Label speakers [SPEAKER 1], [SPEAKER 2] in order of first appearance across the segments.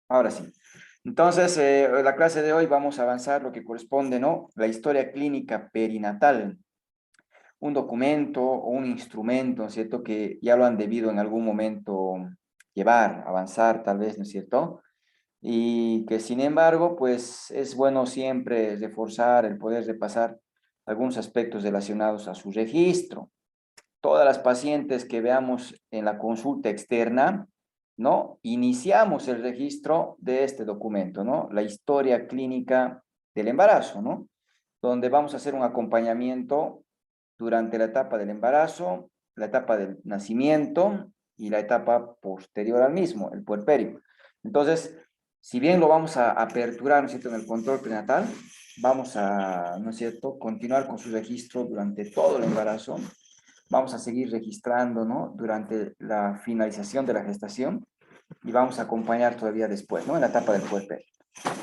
[SPEAKER 1] Ahora sí. Entonces, la clase de hoy vamos a avanzar lo que corresponde, ¿no? La historia clínica perinatal, un documento o un instrumento, ¿no es cierto? Que ya lo han debido en algún momento llevar, avanzar, tal vez, ¿no es cierto? Y que sin embargo, pues es bueno siempre reforzar el poder repasar algunos aspectos relacionados a su registro. Todas las pacientes que veamos en la consulta externa, ¿no? Iniciamos el registro de este documento, ¿no? La historia clínica del embarazo, ¿no? Donde vamos a hacer un acompañamiento durante la etapa del embarazo, la etapa del nacimiento y la etapa posterior al mismo, el puerperio. Entonces, si bien lo vamos a aperturar, ¿no es cierto?, en el control prenatal, vamos a, ¿no es cierto?, continuar con su registro durante todo el embarazo. Vamos a seguir registrando, ¿no?, durante la finalización de la gestación y vamos a acompañar todavía después, ¿no?, en la etapa del puerperio.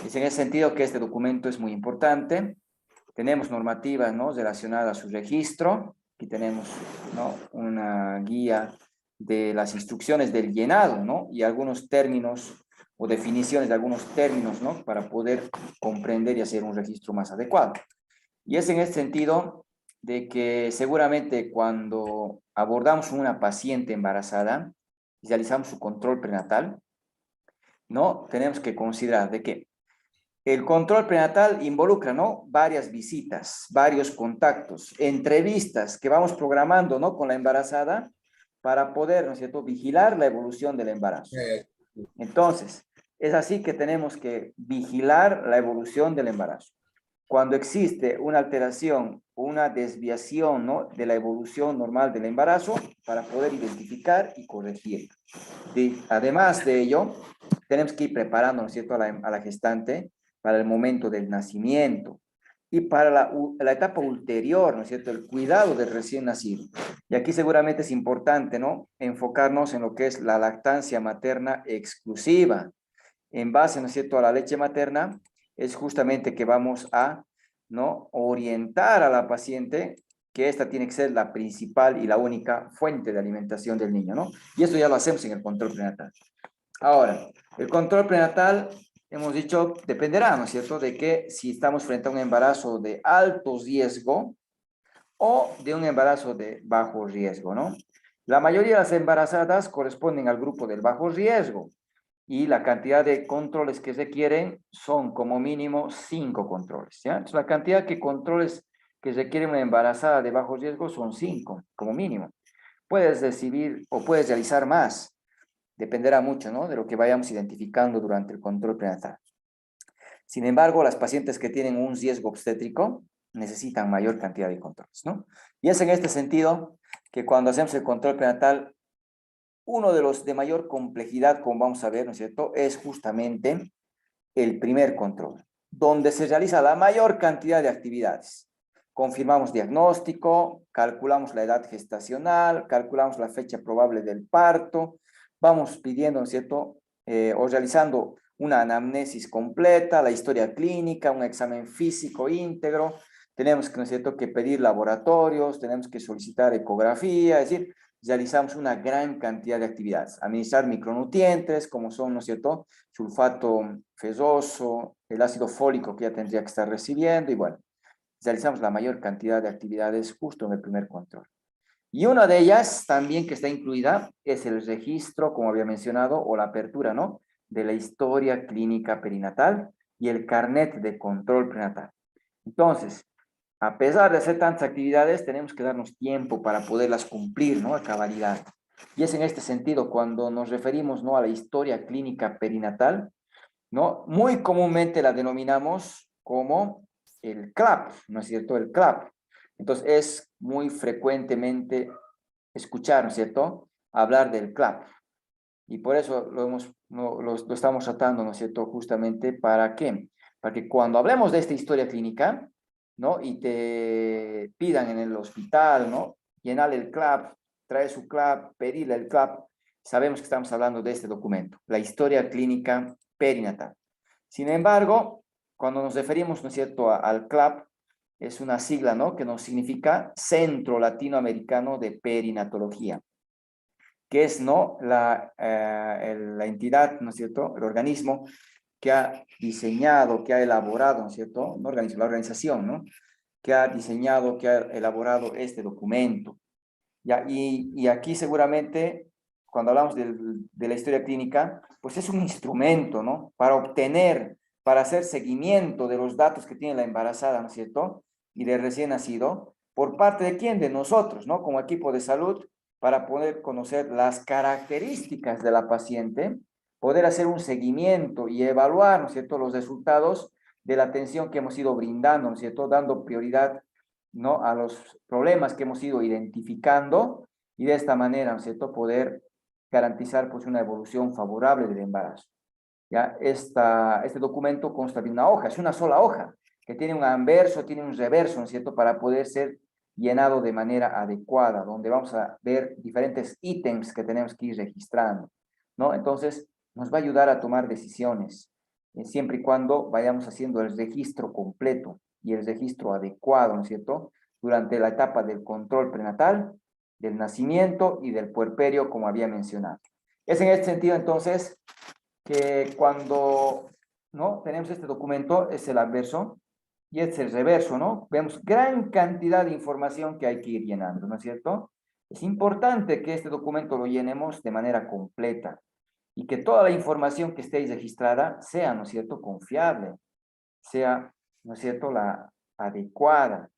[SPEAKER 1] Es en ese sentido que este documento es muy importante. Tenemos normativas, ¿no?, relacionadas a su registro. Aquí tenemos, ¿no?, una guía de las instrucciones del llenado, ¿no?, y algunos términos o definiciones de algunos términos, ¿no?, para poder comprender y hacer un registro más adecuado. Y es en este sentido de que seguramente cuando abordamos una paciente embarazada y realizamos su control prenatal, ¿no?, tenemos que considerar de que el control prenatal involucra, ¿no?, varias visitas, varios contactos, entrevistas que vamos programando, ¿no?, con la embarazada para poder, ¿no es cierto?, vigilar la evolución del embarazo. Entonces, es así que tenemos que vigilar la evolución del embarazo. Cuando existe una alteración, una desviación, ¿no?, de la evolución normal del embarazo, para poder identificar y corregir. Además de ello, tenemos que ir preparando, ¿no es cierto?, a la gestante para el momento del nacimiento y para la etapa ulterior, ¿no es cierto?, el cuidado del recién nacido. Y aquí seguramente es importante, ¿no?, enfocarnos en lo que es la lactancia materna exclusiva. En base, ¿no es cierto?, a la leche materna, es justamente que vamos a, ¿no?, orientar a la paciente que esta tiene que ser la principal y la única fuente de alimentación del niño, ¿no? Y eso ya lo hacemos en el control prenatal. Ahora, el control prenatal, hemos dicho, dependerá, ¿no es cierto?, de que si estamos frente a un embarazo de alto riesgo o de un embarazo de bajo riesgo, ¿no? La mayoría de las embarazadas corresponden al grupo del bajo riesgo y la cantidad de controles que requieren son como mínimo 5 controles, ¿ya? Entonces, la cantidad de controles que requiere una embarazada de bajo riesgo son 5, como mínimo. Puedes recibir o puedes realizar más, dependerá mucho, ¿no?, de lo que vayamos identificando durante el control prenatal. Sin embargo, las pacientes que tienen un riesgo obstétrico necesitan mayor cantidad de controles, ¿no? Y es en este sentido que cuando hacemos el control prenatal, uno de los de mayor complejidad, como vamos a ver, ¿no es cierto?, es justamente el primer control, donde se realiza la mayor cantidad de actividades. Confirmamos diagnóstico, calculamos la edad gestacional, calculamos la fecha probable del parto, vamos pidiendo, ¿no es cierto?, o realizando una anamnesis completa, la historia clínica, un examen físico íntegro, tenemos que, ¿no es cierto?, que pedir laboratorios, tenemos que solicitar ecografía, es decir, realizamos una gran cantidad de actividades. Administrar micronutrientes, como son, ¿no es cierto?, sulfato ferroso, el ácido fólico que ya tendría que estar recibiendo, y bueno, realizamos la mayor cantidad de actividades justo en el primer control. Y una de ellas también que está incluida es el registro, como había mencionado, o la apertura, ¿no?, de la historia clínica perinatal y el carnet de control prenatal. Entonces, a pesar de hacer tantas actividades, tenemos que darnos tiempo para poderlas cumplir, ¿no?, a cabalidad. Y es en este sentido cuando nos referimos, ¿no?, a la historia clínica perinatal, ¿no?, muy comúnmente la denominamos como el CLAP, ¿no es cierto?, el CLAP. Entonces, es muy frecuentemente escuchar, ¿no es cierto?, hablar del CLAP. Y por eso lo estamos tratando, ¿no es cierto?, justamente ¿para qué? Para que cuando hablemos de esta historia clínica, ¿no?, y te pidan en el hospital, ¿no?, llenar el CLAP, traer su CLAP, pedirle el CLAP, sabemos que estamos hablando de este documento, la historia clínica perinatal. Sin embargo, cuando nos referimos, ¿no es cierto?, al CLAP, es una sigla, ¿no?, que nos significa Centro Latinoamericano de Perinatología. que es, ¿no? La entidad, ¿no es cierto? El organismo que ha diseñado, que ha elaborado, ¿no es cierto? No organismo, la organización, ¿no? Que ha diseñado, que ha elaborado este documento. ¿Ya? Y aquí seguramente, cuando hablamos de la historia clínica, pues es un instrumento, ¿no? Para obtener, para hacer seguimiento de los datos que tiene la embarazada, ¿no es cierto? Y del recién nacido, ¿por parte de quién? De nosotros, ¿no? Como equipo de salud, para poder conocer las características de la paciente, poder hacer un seguimiento y evaluar, ¿no es cierto?, los resultados de la atención que hemos ido brindando, ¿no es cierto?, dando prioridad, ¿no?, a los problemas que hemos ido identificando y de esta manera, ¿no es cierto?, poder garantizar pues una evolución favorable del embarazo. ¿Ya? Este documento consta de una hoja, es una sola hoja, que tiene un anverso, tiene un reverso, ¿no es cierto?, para poder ser llenado de manera adecuada, donde vamos a ver diferentes ítems que tenemos que ir registrando, ¿no? Entonces, nos va a ayudar a tomar decisiones, siempre y cuando vayamos haciendo el registro completo y el registro adecuado, ¿no es cierto?, durante la etapa del control prenatal, del nacimiento y del puerperio, como había mencionado. Es en este sentido, entonces, que cuando, ¿no?, tenemos este documento, es el anverso y es el reverso, ¿no? Vemos gran cantidad de información que hay que ir llenando, ¿no es cierto? Es importante que este documento lo llenemos de manera completa y que toda la información que esté ahí registrada sea, ¿no es cierto?, confiable, sea, ¿no es cierto?, la adecuada.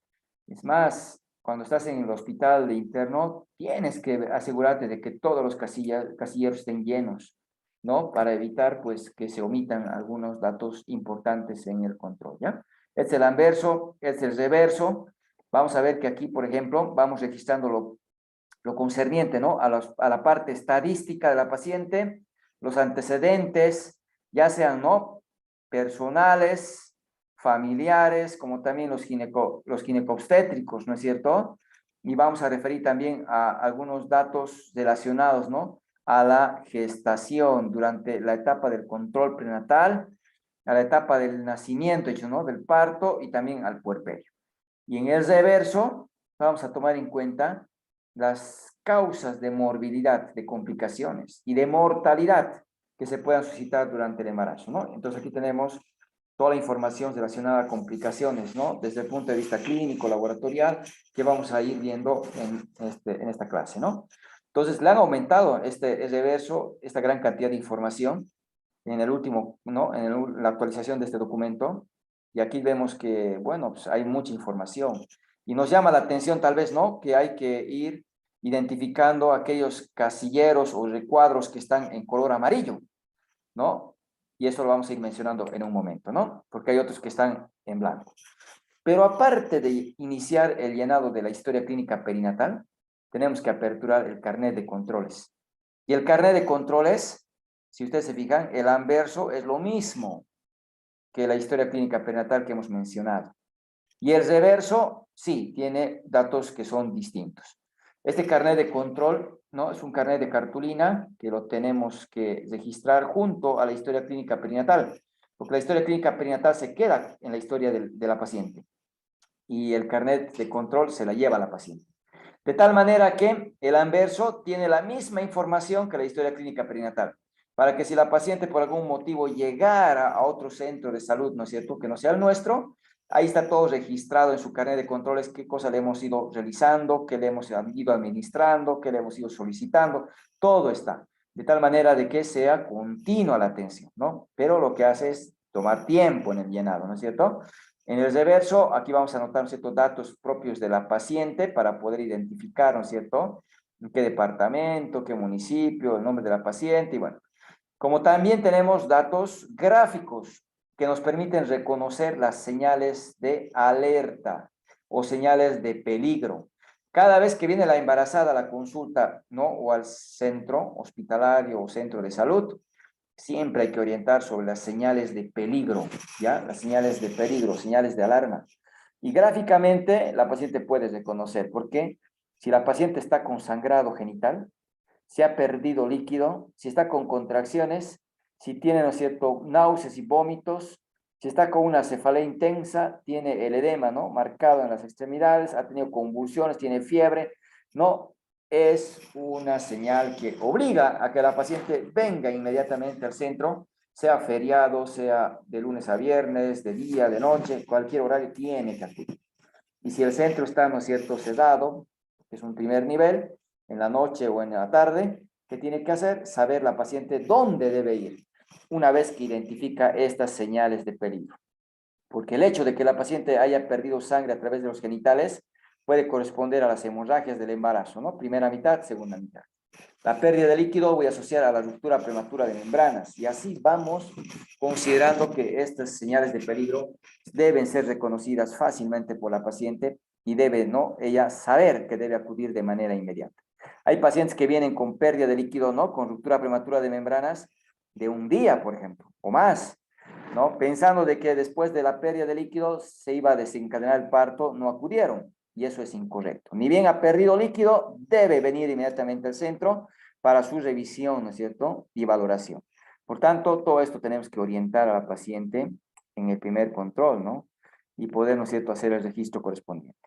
[SPEAKER 1] Es más, cuando estás en el hospital de interno, tienes que asegurarte de que todos los casilleros estén llenos, ¿no? Para evitar, pues, que se omitan algunos datos importantes en el control, ¿ya? Este es el anverso, este es el reverso. Vamos a ver que aquí, por ejemplo, vamos registrando lo concerniente, ¿no?, a la parte estadística de la paciente, los antecedentes, ya sean, ¿no?, personales, familiares, como también los ginecobstétricos, ¿no es cierto? Y vamos a referir también a algunos datos relacionados, ¿no?, a la gestación durante la etapa del control prenatal, a la etapa del nacimiento, hecho, ¿no?, del parto y también al puerperio. Y en el reverso, vamos a tomar en cuenta las causas de morbilidad, de complicaciones y de mortalidad que se puedan suscitar durante el embarazo, ¿no? Entonces aquí tenemos toda la información relacionada a complicaciones, ¿no? Desde el punto de vista clínico, laboratorial, que vamos a ir viendo en esta clase, ¿no? Entonces, le han aumentado el reverso, esta gran cantidad de información en el último, ¿no?, en la actualización de este documento. Y aquí vemos que, bueno, pues hay mucha información. Y nos llama la atención tal vez, ¿no?, que hay que ir identificando aquellos casilleros o recuadros que están en color amarillo, ¿no? Y eso lo vamos a ir mencionando en un momento, ¿no? Porque hay otros que están en blanco. Pero aparte de iniciar el llenado de la historia clínica perinatal, tenemos que aperturar el carnet de controles. Y el carnet de controles, si ustedes se fijan, el anverso es lo mismo que la historia clínica perinatal que hemos mencionado. Y el reverso, sí, tiene datos que son distintos. Este carnet de control, ¿no?, es un carnet de cartulina que lo tenemos que registrar junto a la historia clínica perinatal, porque la historia clínica perinatal se queda en la historia de la paciente y el carnet de control se la lleva la paciente. De tal manera que el anverso tiene la misma información que la historia clínica perinatal, para que si la paciente por algún motivo llegara a otro centro de salud, ¿no es cierto?, que no sea el nuestro, ahí está todo registrado en su carnet de controles, qué cosa le hemos ido realizando, qué le hemos ido administrando, qué le hemos ido solicitando, todo está, de tal manera de que sea continua la atención, ¿no? Pero lo que hace es tomar tiempo en el llenado, ¿no es cierto? En el reverso, aquí vamos a anotar ciertos datos propios de la paciente para poder identificar, ¿no es cierto?, en qué departamento, qué municipio, el nombre de la paciente, y bueno. Como también tenemos datos gráficos que nos permiten reconocer las señales de alerta o señales de peligro. Cada vez que viene la embarazada a la consulta, ¿no?, o al centro hospitalario o centro de salud, siempre hay que orientar sobre las señales de peligro, ¿ya? Las señales de peligro, señales de alarma. Y gráficamente la paciente puede reconocer, porque si la paciente está con sangrado genital, si ha perdido líquido, si está con contracciones, si tiene, ¿no es cierto?, náuseas y vómitos, si está con una cefalea intensa, tiene el edema, ¿no?, marcado en las extremidades, ha tenido convulsiones, tiene fiebre, ¿no? es una señal que obliga a que la paciente venga inmediatamente al centro, sea feriado, sea de lunes a viernes, de día, de noche, cualquier horario tiene que acudir. Y si el centro está, ¿no es cierto?, sedado, que es un primer nivel, en la noche o en la tarde, ¿qué tiene que hacer? Saber la paciente dónde debe ir, una vez que identifica estas señales de peligro. Porque el hecho de que la paciente haya perdido sangre a través de los genitales puede corresponder a las hemorragias del embarazo, ¿no? Primera mitad, segunda mitad. La pérdida de líquido voy a asociar a la ruptura prematura de membranas y así vamos considerando que estas señales de peligro deben ser reconocidas fácilmente por la paciente y debe, ¿no?, ella saber que debe acudir de manera inmediata. Hay pacientes que vienen con pérdida de líquido, ¿no?, con ruptura prematura de membranas de un día, por ejemplo, o más, ¿no? Pensando de que después de la pérdida de líquido se iba a desencadenar el parto, no acudieron. Y eso es incorrecto. Ni bien ha perdido líquido, debe venir inmediatamente al centro para su revisión, ¿no es cierto?, y valoración. Por tanto, todo esto tenemos que orientar a la paciente en el primer control, ¿no? Y poder, ¿no es cierto?, hacer el registro correspondiente.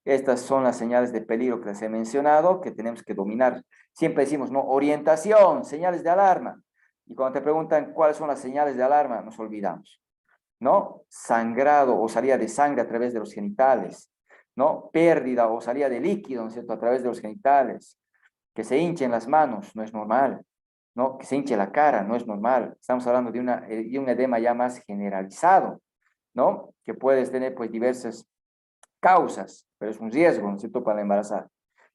[SPEAKER 1] Estas son las señales de peligro que les he mencionado, que tenemos que dominar. Siempre decimos, ¿no?, orientación, señales de alarma. Y cuando te preguntan cuáles son las señales de alarma, nos olvidamos, ¿no? Sangrado o salida de sangre a través de los genitales, ¿no? Pérdida o salida de líquido, ¿no es cierto?, a través de los genitales. Que se hinchen las manos, no es normal, ¿no? Que se hinche la cara, no es normal. Estamos hablando de un edema ya más generalizado, ¿no? Que puedes tener, pues, diversas causas, pero es un riesgo, ¿no es cierto?, para la embarazada.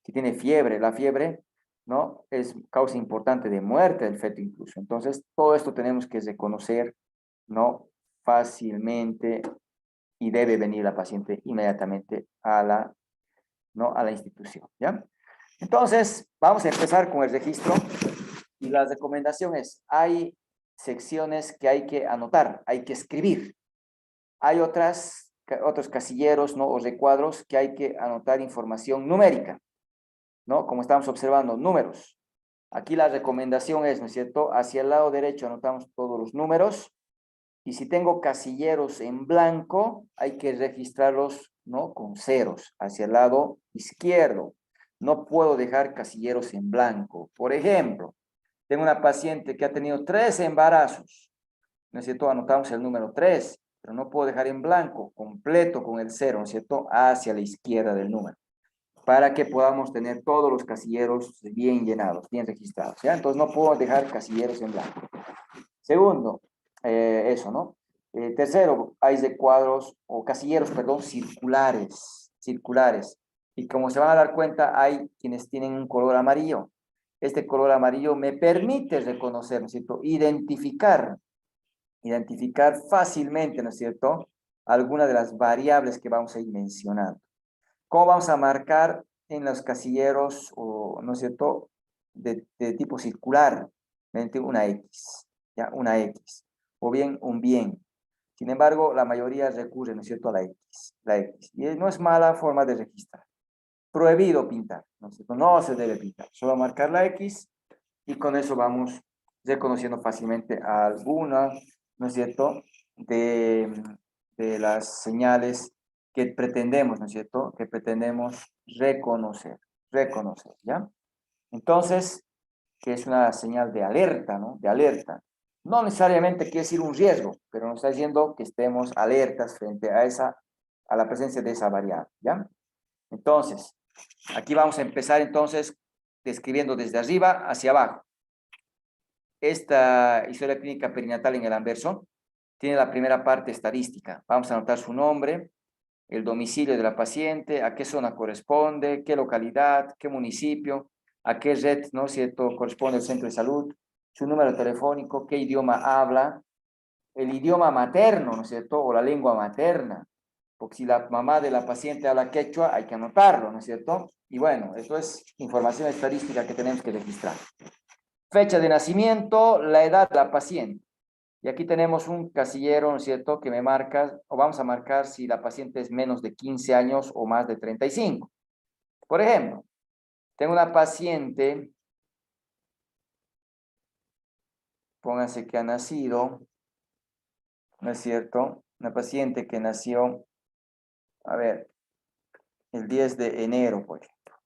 [SPEAKER 1] Si tiene fiebre, la fiebre, ¿no?, es causa importante de muerte del feto incluso. Entonces, todo esto tenemos que reconocer, ¿no?, fácilmente y debe venir la paciente inmediatamente a la, ¿no?, a la institución, ¿ya? Entonces, vamos a empezar con el registro y la recomendación es, hay secciones que hay que anotar, hay que escribir. Hay otros casilleros, ¿no?, o recuadros que hay que anotar información numérica, ¿no? Como estamos observando, números. Aquí la recomendación es, ¿no es cierto?, hacia el lado derecho anotamos todos los números y si tengo casilleros en blanco, hay que registrarlos, ¿no?, con ceros hacia el lado izquierdo. No puedo dejar casilleros en blanco. Por ejemplo, tengo una paciente que ha tenido 3 embarazos. ¿No es cierto? Anotamos el número 3, pero no puedo dejar en blanco, completo con el 0, ¿no es cierto?, hacia la izquierda del número, para que podamos tener todos los casilleros bien llenados, bien registrados, ¿ya? Entonces no puedo dejar casilleros en blanco. Segundo, eso, ¿no? Tercero, hay de cuadros, o casilleros, perdón, circulares. Y como se van a dar cuenta, hay quienes tienen un color amarillo. Este color amarillo me permite reconocer, ¿no es cierto?, identificar fácilmente, ¿no es cierto?, alguna de las variables que vamos a ir mencionando. ¿Cómo vamos a marcar en los casilleros, o, ¿no es cierto?, de tipo circular? Mediante una X, ¿ya? Una X. O bien un bien. Sin embargo, la mayoría recurre, ¿no es cierto?, a la X. Y no es mala forma de registrar. Prohibido pintar, ¿no es cierto? No se debe pintar. Solo marcar la X y con eso vamos reconociendo fácilmente alguna, ¿no es cierto?, de las señales que pretendemos, ¿no es cierto?, que pretendemos reconocer, ¿ya? Entonces, que es una señal de alerta, ¿no? De alerta. No necesariamente quiere decir un riesgo, pero nos está diciendo que estemos alertas frente a la presencia de esa variable, ¿ya? Entonces, aquí vamos a empezar entonces describiendo desde arriba hacia abajo. Esta historia clínica perinatal en el anverso tiene la primera parte estadística. Vamos a anotar su nombre, el domicilio de la paciente, a qué zona corresponde, qué localidad, qué municipio, a qué red, ¿no es cierto?, corresponde el centro de salud, su número telefónico, qué idioma habla, el idioma materno, ¿no es cierto?, o la lengua materna, porque si la mamá de la paciente habla quechua, hay que anotarlo, ¿no es cierto? Y bueno, esto es información estadística que tenemos que registrar. Fecha de nacimiento, la edad de la paciente. Y aquí tenemos un casillero, ¿no es cierto?, que me marca, o vamos a marcar si la paciente es menos de 15 años o más de 35. Por ejemplo, tengo una paciente, pónganse que ha nacido, ¿no es cierto?, una paciente que nació, a ver, el 10 de enero, por ejemplo.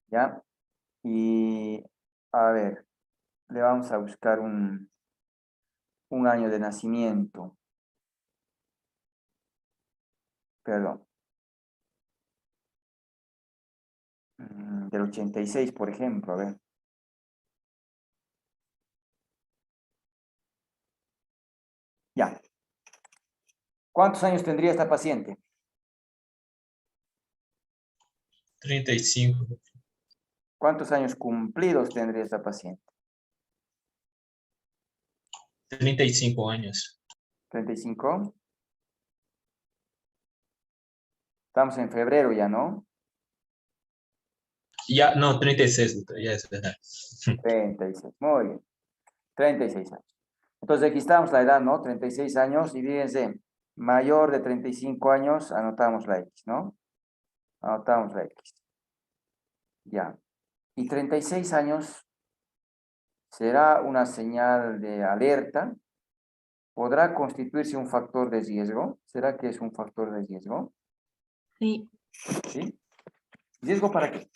[SPEAKER 1] ¿ya? Y, a ver, le vamos a buscar un año de nacimiento, perdón, del 86, por ejemplo, a ver. Ya. ¿Cuántos años tendría esta paciente?
[SPEAKER 2] 35.
[SPEAKER 1] ¿Cuántos años cumplidos tendría esta paciente?
[SPEAKER 2] 35 años.
[SPEAKER 1] 35. Estamos en febrero ya, ¿no?
[SPEAKER 2] Ya, no, 36, doctor, ya es verdad.
[SPEAKER 1] 36. Muy bien. 36 años. Entonces aquí estamos la edad, ¿no? 36 años y fíjense, mayor de 35 años, anotamos la X, ¿no? Anotamos la X. Ya. Y 36 años será una señal de alerta. ¿Podrá constituirse un factor de riesgo? ¿Será que es un factor de riesgo?
[SPEAKER 3] Sí.
[SPEAKER 1] ¿Sí? ¿Riesgo para qué?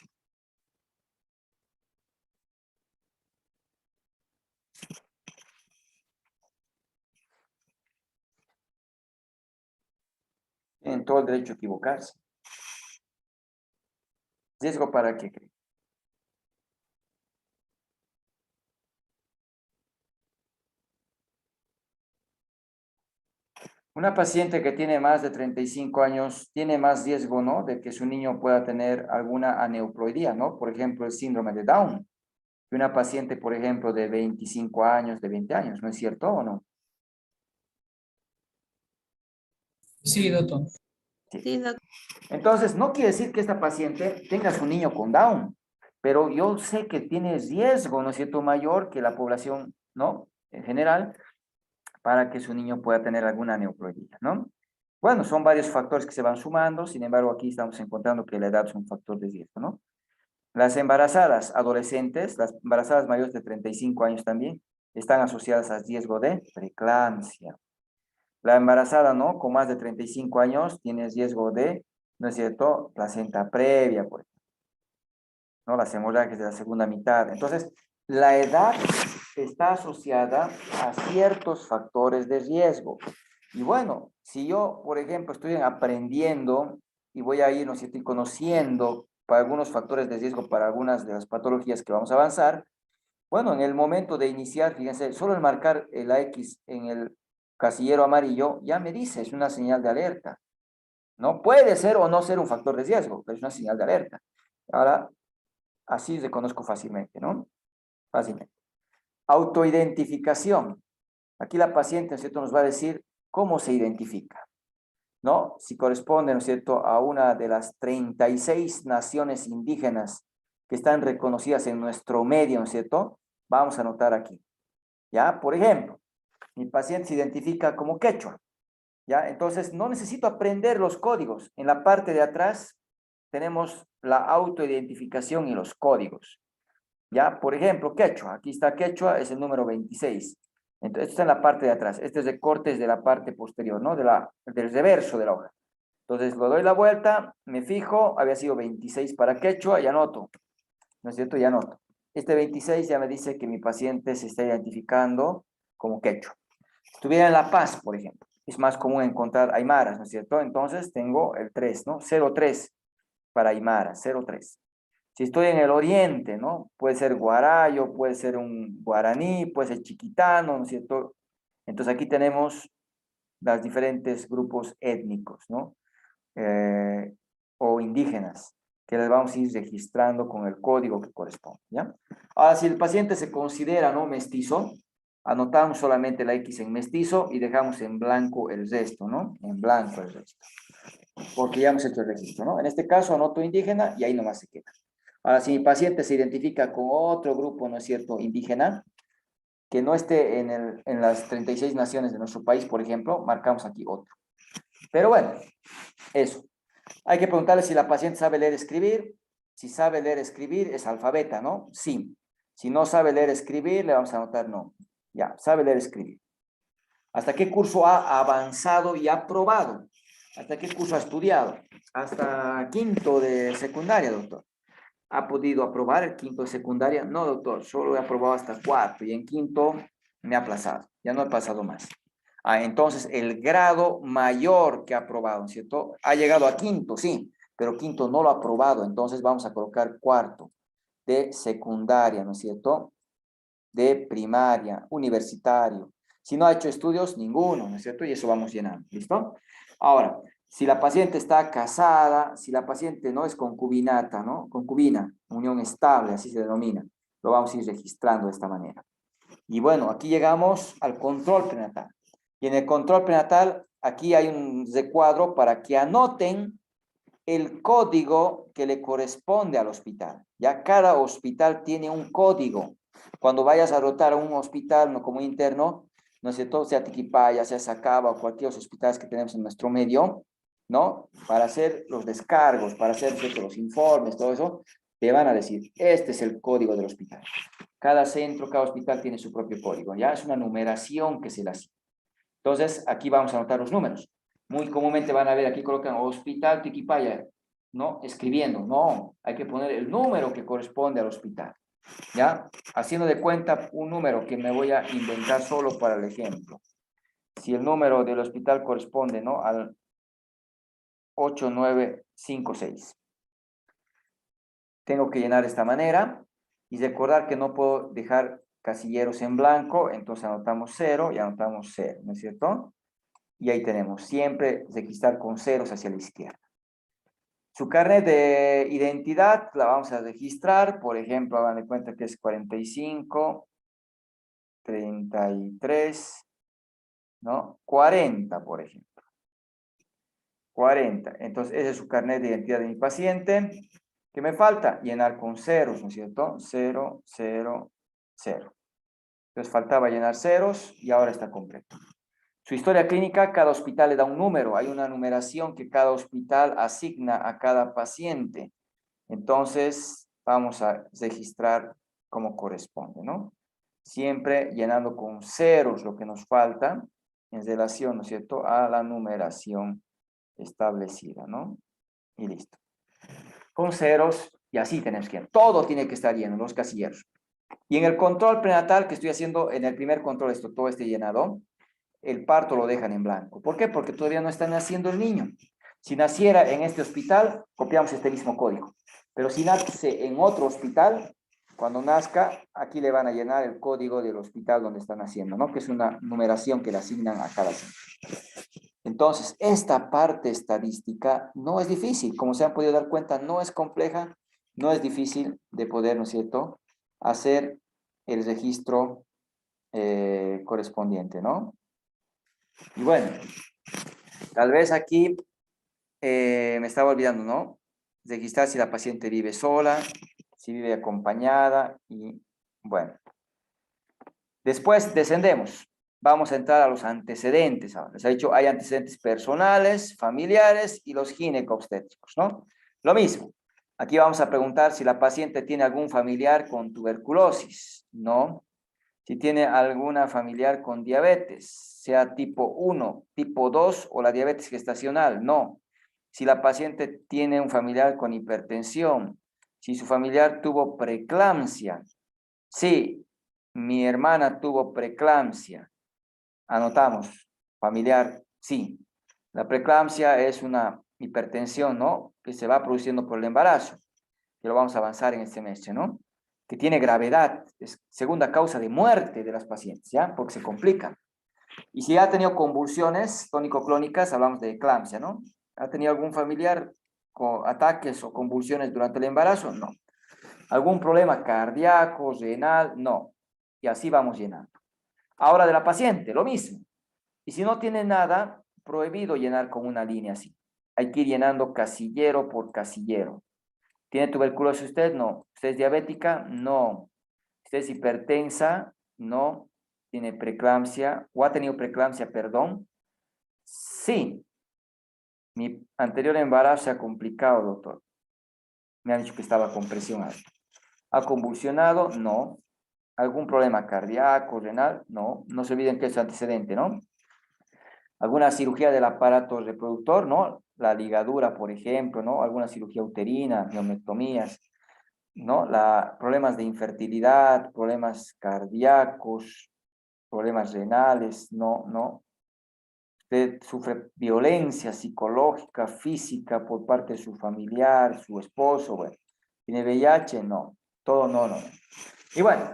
[SPEAKER 1] En todo el derecho a equivocarse. ¿Riesgo para qué cree? Una paciente que tiene más de 35 años tiene más riesgo, ¿no? De que su niño pueda tener alguna aneuploidía, ¿no? Por ejemplo, el síndrome de Down. Que una paciente, por ejemplo, de 25 años, de 20 años, ¿no es cierto o no?
[SPEAKER 4] Sí, doctor.
[SPEAKER 1] Sí.
[SPEAKER 3] Sí, doctor.
[SPEAKER 1] Entonces, no quiere decir que esta paciente tenga su niño con Down, pero yo sé que tiene riesgo, ¿no es cierto?, mayor que la población, ¿no?, en general, para que su niño pueda tener alguna neoploidía, ¿no? Bueno, son varios factores que se van sumando, sin embargo, aquí estamos encontrando que la edad es un factor de riesgo, ¿no? Las embarazadas adolescentes, las embarazadas mayores de 35 años también, están asociadas a riesgo de preeclampsia. La embarazada, ¿no? Con más de 35 años tiene riesgo de, ¿no es cierto?, placenta previa, por ejemplo, ¿no? Las hemorragias de la segunda mitad. Entonces, la edad está asociada a ciertos factores de riesgo. Y bueno, si yo, por ejemplo, estoy aprendiendo y voy a ir, ¿no es cierto?, y conociendo para algunos factores de riesgo para algunas de las patologías que vamos a avanzar, bueno, en el momento de iniciar, fíjense, solo el marcar la X en el casillero amarillo ya me dice, es una señal de alerta. No puede ser o no ser un factor de riesgo, pero es una señal de alerta. Ahora, así reconozco fácilmente, ¿no? Fácilmente. Autoidentificación. Aquí la paciente, ¿no es cierto?, nos va a decir cómo se identifica, ¿no? Si corresponde, ¿no es cierto?, a una de las 36 naciones indígenas que están reconocidas en nuestro medio, ¿no es cierto? Vamos a anotar aquí. ¿Ya? Por ejemplo, mi paciente se identifica como quechua, ¿ya? Entonces, no necesito aprender los códigos. En la parte de atrás tenemos la autoidentificación y los códigos, ¿ya? Por ejemplo, quechua. Aquí está quechua, es el número 26. Entonces, esto está en la parte de atrás. Este es de cortes de la parte posterior, ¿no? Del reverso de la hoja. Entonces, lo doy la vuelta, me fijo, había sido 26 para quechua y anoto, ¿no es cierto? Y anoto. Este 26 ya me dice que mi paciente se está identificando como quechua. Si estuviera en La Paz, por ejemplo, es más común encontrar aymaras, ¿no es cierto? Entonces tengo el 3, ¿no? 03 para aymara, 03. Si estoy en el oriente, ¿no? Puede ser guarayo, puede ser un guaraní, puede ser chiquitano, ¿no es cierto? Entonces aquí tenemos los diferentes grupos étnicos, ¿no? Eh, o indígenas, que les vamos a ir registrando con el código que corresponde, ¿ya? Ahora, si el paciente se considera, ¿no?, mestizo, anotamos solamente la X en mestizo y dejamos en blanco el resto, ¿no? En blanco el resto, porque ya hemos hecho el registro, ¿no? En este caso anoto indígena y ahí nomás se queda. Ahora, si mi paciente se identifica con otro grupo, ¿no es cierto?, indígena, que no esté en las 36 naciones de nuestro país, por ejemplo, marcamos aquí otro. Pero bueno, eso. Hay que preguntarle si la paciente sabe leer y escribir. Si sabe leer y escribir, es alfabeta, ¿no? Sí. Si no sabe leer y escribir, le vamos a anotar no. Ya, sabe leer y escribir. ¿Hasta qué curso ha avanzado y aprobado? ¿Hasta qué curso ha estudiado? Hasta quinto de secundaria, doctor. ¿Ha podido aprobar el quinto de secundaria? No, doctor, solo he aprobado hasta cuarto y en quinto me ha aplazado. Ya no he pasado más. Entonces, el grado mayor que ha aprobado, ¿cierto? Ha llegado a quinto, sí, pero quinto no lo ha aprobado. Entonces, vamos a colocar cuarto de secundaria, ¿no es cierto? De primaria, universitario. Si no ha hecho estudios, ninguno, ¿no es cierto? Y eso vamos llenando, ¿listo? Ahora, si la paciente está casada, si la paciente no es concubinata, ¿no? Concubina, unión estable, así se denomina. Lo vamos a ir registrando de esta manera. Y bueno, aquí llegamos al control prenatal. Y en el control prenatal, aquí hay un recuadro para que anoten el código que le corresponde al hospital. Ya cada hospital tiene un código. Cuando vayas a rotar a un hospital, no como interno, no sé, todo sea Tiquipaya, sea Sacaba o cualquier hospital que tenemos en nuestro medio, ¿no? Para hacer los descargos, para hacer los informes, todo eso, te van a decir, este es el código del hospital. Cada centro, cada hospital tiene su propio código. Ya es una numeración que se le hace. Entonces, aquí vamos a anotar los números. Muy comúnmente van a ver, aquí colocan Hospital Tiquipaya, ¿no? Escribiendo, no, hay que poner el número que corresponde al hospital, ¿ya? Haciendo de cuenta un número que me voy a inventar solo para el ejemplo. Si el número del hospital corresponde, ¿no? Al 8956. Tengo que llenar de esta manera y recordar que no puedo dejar casilleros en blanco, entonces anotamos 0 y anotamos 0, ¿no es cierto? Y ahí tenemos, siempre registrar con ceros hacia la izquierda. Su carnet de identidad la vamos a registrar, por ejemplo, hagan de cuenta que es 45, 33, ¿no? 40, por ejemplo. 40. Entonces, ese es su carnet de identidad de mi paciente. ¿Qué me falta? Llenar con ceros, ¿no es cierto? 0, 0, 0. Entonces, faltaba llenar ceros y ahora está completo. Su historia clínica, cada hospital le da un número, hay una numeración que cada hospital asigna a cada paciente. Entonces, vamos a registrar como corresponde, ¿no? Siempre llenando con ceros lo que nos falta en relación, ¿no es cierto?, a la numeración establecida, ¿no? Y listo. Con ceros, y así tenemos que, todo tiene que estar lleno, los casilleros. Y en el control prenatal que estoy haciendo, en el primer control, esto todo esté llenado, el parto lo dejan en blanco. ¿Por qué? Porque todavía no está naciendo el niño. Si naciera en este hospital, copiamos este mismo código. Pero si nace en otro hospital, cuando nazca, aquí le van a llenar el código del hospital donde está naciendo, ¿no? Que es una numeración que le asignan a cada centro. Entonces, esta parte estadística no es difícil. Como se han podido dar cuenta, no es compleja, no es difícil de poder, ¿no es cierto?, hacer el registro correspondiente, ¿no? Y bueno, tal vez aquí me estaba olvidando, ¿no? Registrar si la paciente vive sola, si vive acompañada y bueno. Después descendemos. Vamos a entrar a los antecedentes. Ahora. Les he dicho, hay antecedentes personales, familiares y los ginecobstétricos, ¿no? Lo mismo. Aquí vamos a preguntar si la paciente tiene algún familiar con tuberculosis, ¿no? Si tiene alguna familiar con diabetes, sea tipo 1, tipo 2 o la diabetes gestacional, no. Si la paciente tiene un familiar con hipertensión, si su familiar tuvo preeclampsia, sí, mi hermana tuvo preeclampsia, anotamos, familiar, sí. La preeclampsia es una hipertensión, ¿no? Que se va produciendo por el embarazo, que lo vamos a avanzar en el semestre, ¿no? Que tiene gravedad, es segunda causa de muerte de las pacientes, ¿ya? Porque se complican. Y si ha tenido convulsiones tónico-clónicas, hablamos de eclampsia, ¿no? ¿Ha tenido algún familiar con ataques o convulsiones durante el embarazo? No. ¿Algún problema cardíaco, renal? No. Y así vamos llenando. Ahora de la paciente, lo mismo. Y si no tiene nada, prohibido llenar con una línea así. Hay que ir llenando casillero por casillero. ¿Tiene tuberculosis usted? No. ¿Usted es diabética? No. ¿Usted es hipertensa? No. ¿Tiene preeclampsia? ¿O ha tenido preeclampsia, perdón? Sí. Mi anterior embarazo se ha complicado, doctor. Me han dicho que estaba con presión alta. ¿Ha convulsionado? No. ¿Algún problema cardíaco, renal? No. No se olviden que es antecedente, ¿no? ¿Alguna cirugía del aparato reproductor? ¿No? La ligadura, por ejemplo, ¿no? ¿Alguna cirugía uterina, neumectomías? ¿no? Problemas de infertilidad, problemas cardíacos, problemas renales, no. Usted sufre violencia psicológica, física por parte de su familiar, su esposo, bueno. ¿Tiene VIH? No. Todo no. Y bueno,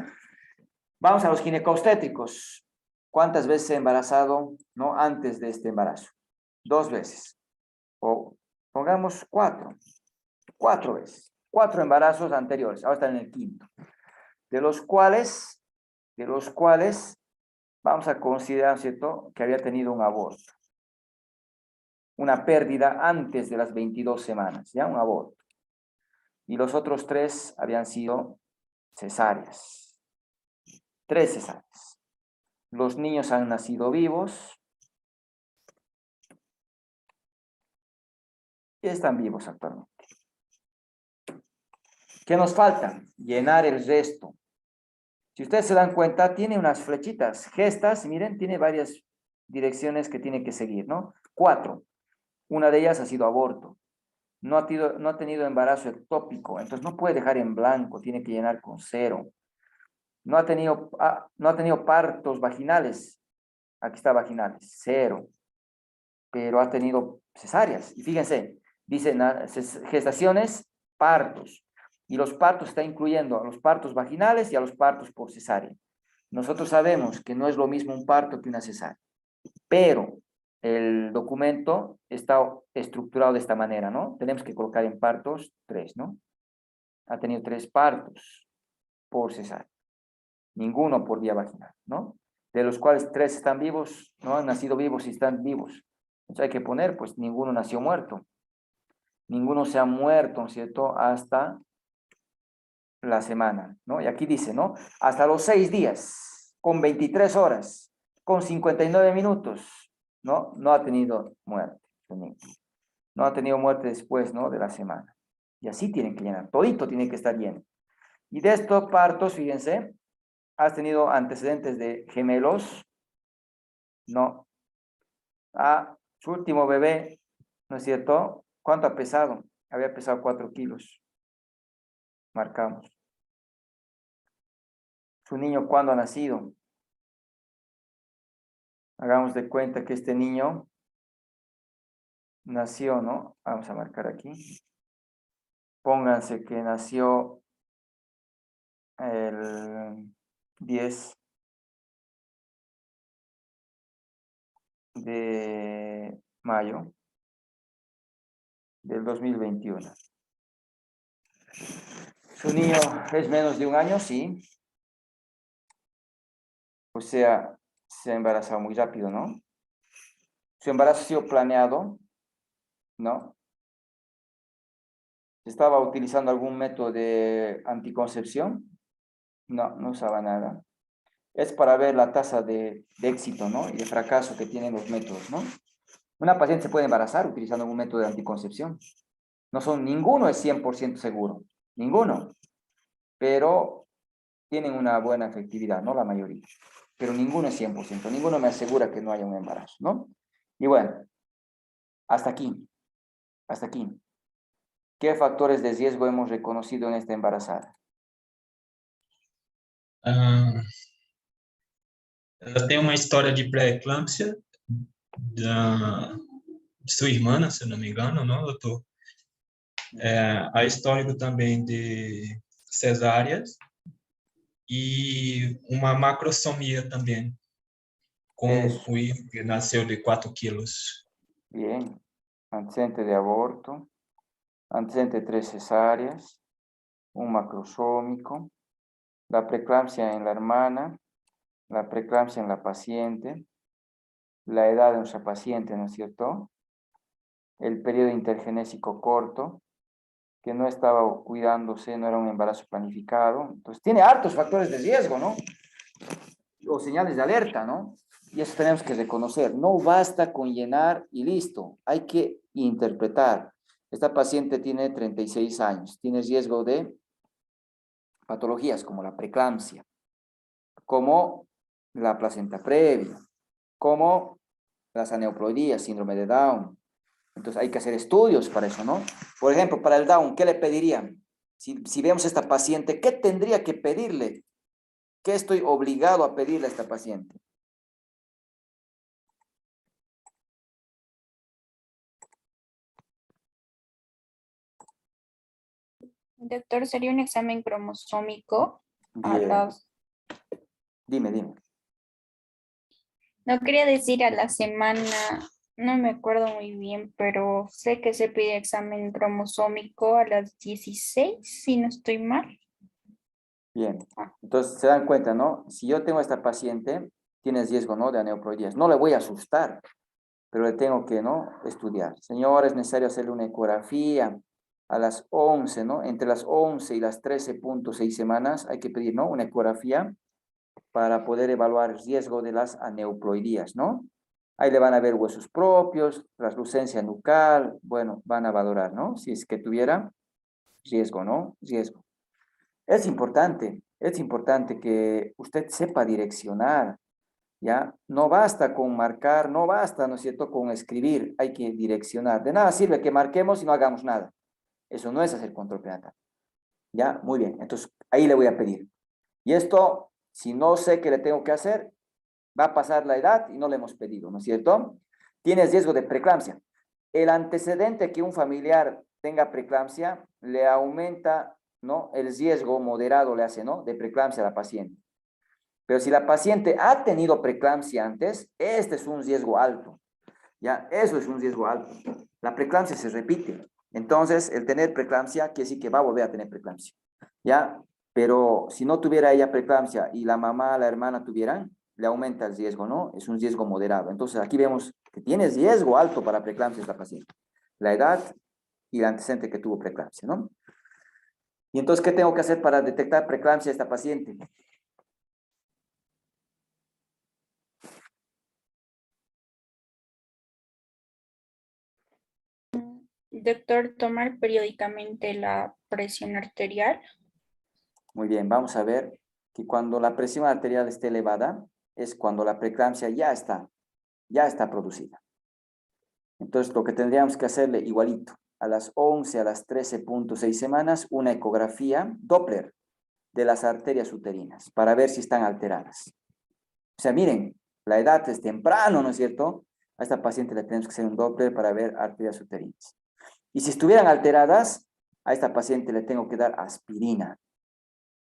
[SPEAKER 1] vamos a los ginecobstétricos. ¿Cuántas veces se ha embarazado, no, antes de este embarazo? 2 veces. O pongamos 4. 4 veces. 4 embarazos anteriores. Ahora están en el quinto. De los cuales vamos a considerar, ¿cierto?, que había tenido un aborto. Una pérdida antes de las 22 semanas, ¿ya? Un aborto. Y los otros 3 habían sido cesáreas. 3 cesáreas. Los niños han nacido vivos y están vivos actualmente. ¿Qué nos falta? Llenar el resto. Si ustedes se dan cuenta, tiene unas flechitas, gestas, miren, tiene varias direcciones que tiene que seguir, ¿no? 4. Una de ellas ha sido aborto. No ha tenido embarazo ectópico, entonces no puede dejar en blanco, tiene que llenar con 0. No ha tenido partos vaginales. Aquí está vaginales, 0. Pero ha tenido cesáreas. Y fíjense, dicen gestaciones, partos. Y los partos está incluyendo a los partos vaginales y a los partos por cesárea. Nosotros sabemos que no es lo mismo un parto que una cesárea. Pero el documento está estructurado de esta manera, ¿no? Tenemos que colocar en partos 3, ¿no? Ha tenido 3 partos por cesárea. Ninguno por vía vaginal, ¿no? De los cuales 3 están vivos, ¿no? Han nacido vivos y están vivos. Entonces hay que poner, pues, ninguno nació muerto. Ninguno se ha muerto, ¿no es cierto?, hasta la semana, ¿no? Y aquí dice, ¿no? Hasta los 6 días, con 23 horas, con 59 minutos, ¿no? No ha tenido muerte. No ha tenido muerte después, ¿no?, de la semana. Y así tienen que llenar. Todito tiene que estar lleno. Y de estos partos, fíjense, ¿has tenido antecedentes de gemelos? No. Su último bebé, ¿no es cierto? ¿Cuánto ha pesado? Había pesado 4 kilos. Marcamos. ¿Su niño cuándo ha nacido? Hagamos de cuenta que este niño nació, ¿no? Vamos a marcar aquí. Pónganse que nació el 10 de mayo del 2021. ¿Su niño es menos de 1 año? Sí. O sea, se ha embarazado muy rápido, ¿no? ¿Su embarazo ha sido planeado? No. ¿Estaba utilizando algún método de anticoncepción? No, no usaba nada. Es para ver la tasa de éxito, ¿no?, y de fracaso que tienen los métodos, ¿no? Una paciente se puede embarazar utilizando algún método de anticoncepción. Ninguno es 100% seguro, ninguno. Pero tienen una buena efectividad, ¿no? La mayoría. Pero ninguno es 100%, ninguno me asegura que no haya un embarazo, ¿no? Y bueno, hasta aquí. ¿Qué factores de riesgo hemos reconocido en esta embarazada?
[SPEAKER 2] Ela tem uma história de pré-eclâmpsia de sua irmã, se eu não me engano, não, doutor? Há histórico também de cesáreas e uma macrosomia também, com
[SPEAKER 1] Eso.
[SPEAKER 2] o hijo que nasceu de 4 quilos.
[SPEAKER 1] Bien. Antecedente de aborto, antecedente de 3 cesáreas, un macrosómico, la preeclampsia en la hermana, la preeclampsia en la paciente, la edad de nuestra paciente, ¿no es cierto? El periodo intergenésico corto, que no estaba cuidándose, no era un embarazo planificado. Entonces, tiene hartos factores de riesgo, ¿no? O señales de alerta, ¿no? Y eso tenemos que reconocer. No basta con llenar y listo. Hay que interpretar. Esta paciente tiene 36 años. Tiene riesgo de patologías como la preeclampsia, como la placenta previa, como las aneuploidías, síndrome de Down. Entonces hay que hacer estudios para eso, ¿no? Por ejemplo, para el Down, ¿qué le pedirían? Si vemos a esta paciente, ¿qué tendría que pedirle? ¿Qué estoy obligado a pedirle a esta paciente?
[SPEAKER 3] Doctor, sería un examen cromosómico a
[SPEAKER 1] Bien,
[SPEAKER 3] las,
[SPEAKER 1] dime.
[SPEAKER 3] no quería decir a la semana, no me acuerdo muy bien, pero sé que se pide examen cromosómico a las 16, si no estoy mal.
[SPEAKER 1] Bien. Entonces, se dan cuenta, ¿no? Si yo tengo a esta paciente, tiene riesgo, ¿no? De aneuploidías. No le voy a asustar, pero le tengo que, ¿no? Estudiar. Señor, es necesario hacerle una ecografía a las 11, ¿no? Entre las 11 y las 13.6 semanas hay que pedir, ¿no? Una ecografía para poder evaluar el riesgo de las aneuploidías, ¿no? Ahí le van a ver huesos propios, translucencia nucal, bueno, van a valorar, ¿no? Si es que tuviera riesgo, ¿no? Riesgo. Es importante que usted sepa direccionar, ¿ya? No basta con marcar, no basta, ¿no es cierto?, con escribir, hay que direccionar. De nada sirve que marquemos y no hagamos nada. Eso no es hacer control prenatal, ¿ya? Muy bien, entonces ahí le voy a pedir. Y esto, si no sé qué le tengo que hacer, va a pasar la edad y no le hemos pedido, ¿no es cierto? Tienes riesgo de preeclampsia. El antecedente que un familiar tenga preeclampsia le aumenta, ¿no? El riesgo moderado le hace, ¿no? De preeclampsia a la paciente. Pero si la paciente ha tenido preeclampsia antes, este es un riesgo alto. ¿Ya? Eso es un riesgo alto. La preeclampsia se repite. Entonces, el tener preeclampsia quiere decir que va a volver a tener preeclampsia. ¿Ya? Pero si no tuviera ella preeclampsia y la mamá, la hermana tuvieran, le aumenta el riesgo, ¿no? Es un riesgo moderado. Entonces, aquí vemos que tiene riesgo alto para preeclampsia esta paciente. La edad y el antecedente que tuvo preeclampsia, ¿no? Y entonces, ¿qué tengo que hacer para detectar preeclampsia a esta paciente?
[SPEAKER 3] Doctor, tomar periódicamente la presión arterial.
[SPEAKER 1] Muy bien, vamos a ver que cuando la presión arterial esté elevada, es cuando la preeclampsia ya está producida. Entonces, lo que tendríamos que hacerle igualito, a las 11, a las 13.6 semanas, una ecografía Doppler de las arterias uterinas para ver si están alteradas. O sea, miren, la edad es temprano, ¿no es cierto? A esta paciente le tenemos que hacer un Doppler para ver arterias uterinas. Y si estuvieran alteradas, a esta paciente le tengo que dar aspirina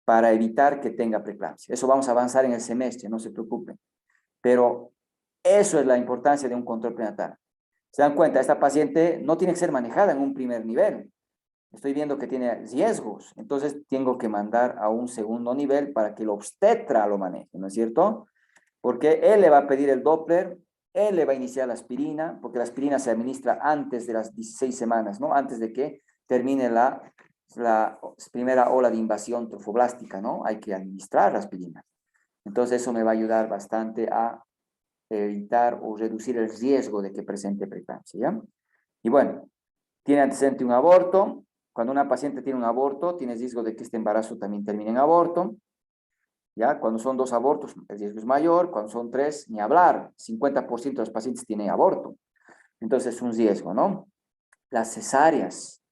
[SPEAKER 1] para evitar que tenga preeclampsia. Eso vamos a avanzar en el semestre, no se preocupen. Pero eso es la importancia de un control prenatal. ¿Se dan cuenta? Esta paciente no tiene que ser manejada en un primer nivel. Estoy viendo que tiene riesgos, entonces tengo que mandar a un segundo nivel para que el obstetra lo maneje, ¿no es cierto? Porque él le va a pedir el Doppler, él le va a iniciar la aspirina, porque la aspirina se administra antes de las 16 semanas, ¿no? Antes de que termine la primera ola de invasión trofoblástica, ¿no? Hay que administrar la aspirina. Entonces eso me va a ayudar bastante a evitar o reducir el riesgo de que presente preeclampsia, ¿ya? Y bueno, tiene antecedente un aborto. Cuando una paciente tiene un aborto, tiene riesgo de que este embarazo también termine en aborto. ¿Ya? Cuando son 2 abortos, el riesgo es mayor. Cuando son 3, ni hablar. 50% de los pacientes tienen aborto. Entonces es un riesgo, ¿no? Las cesáreas.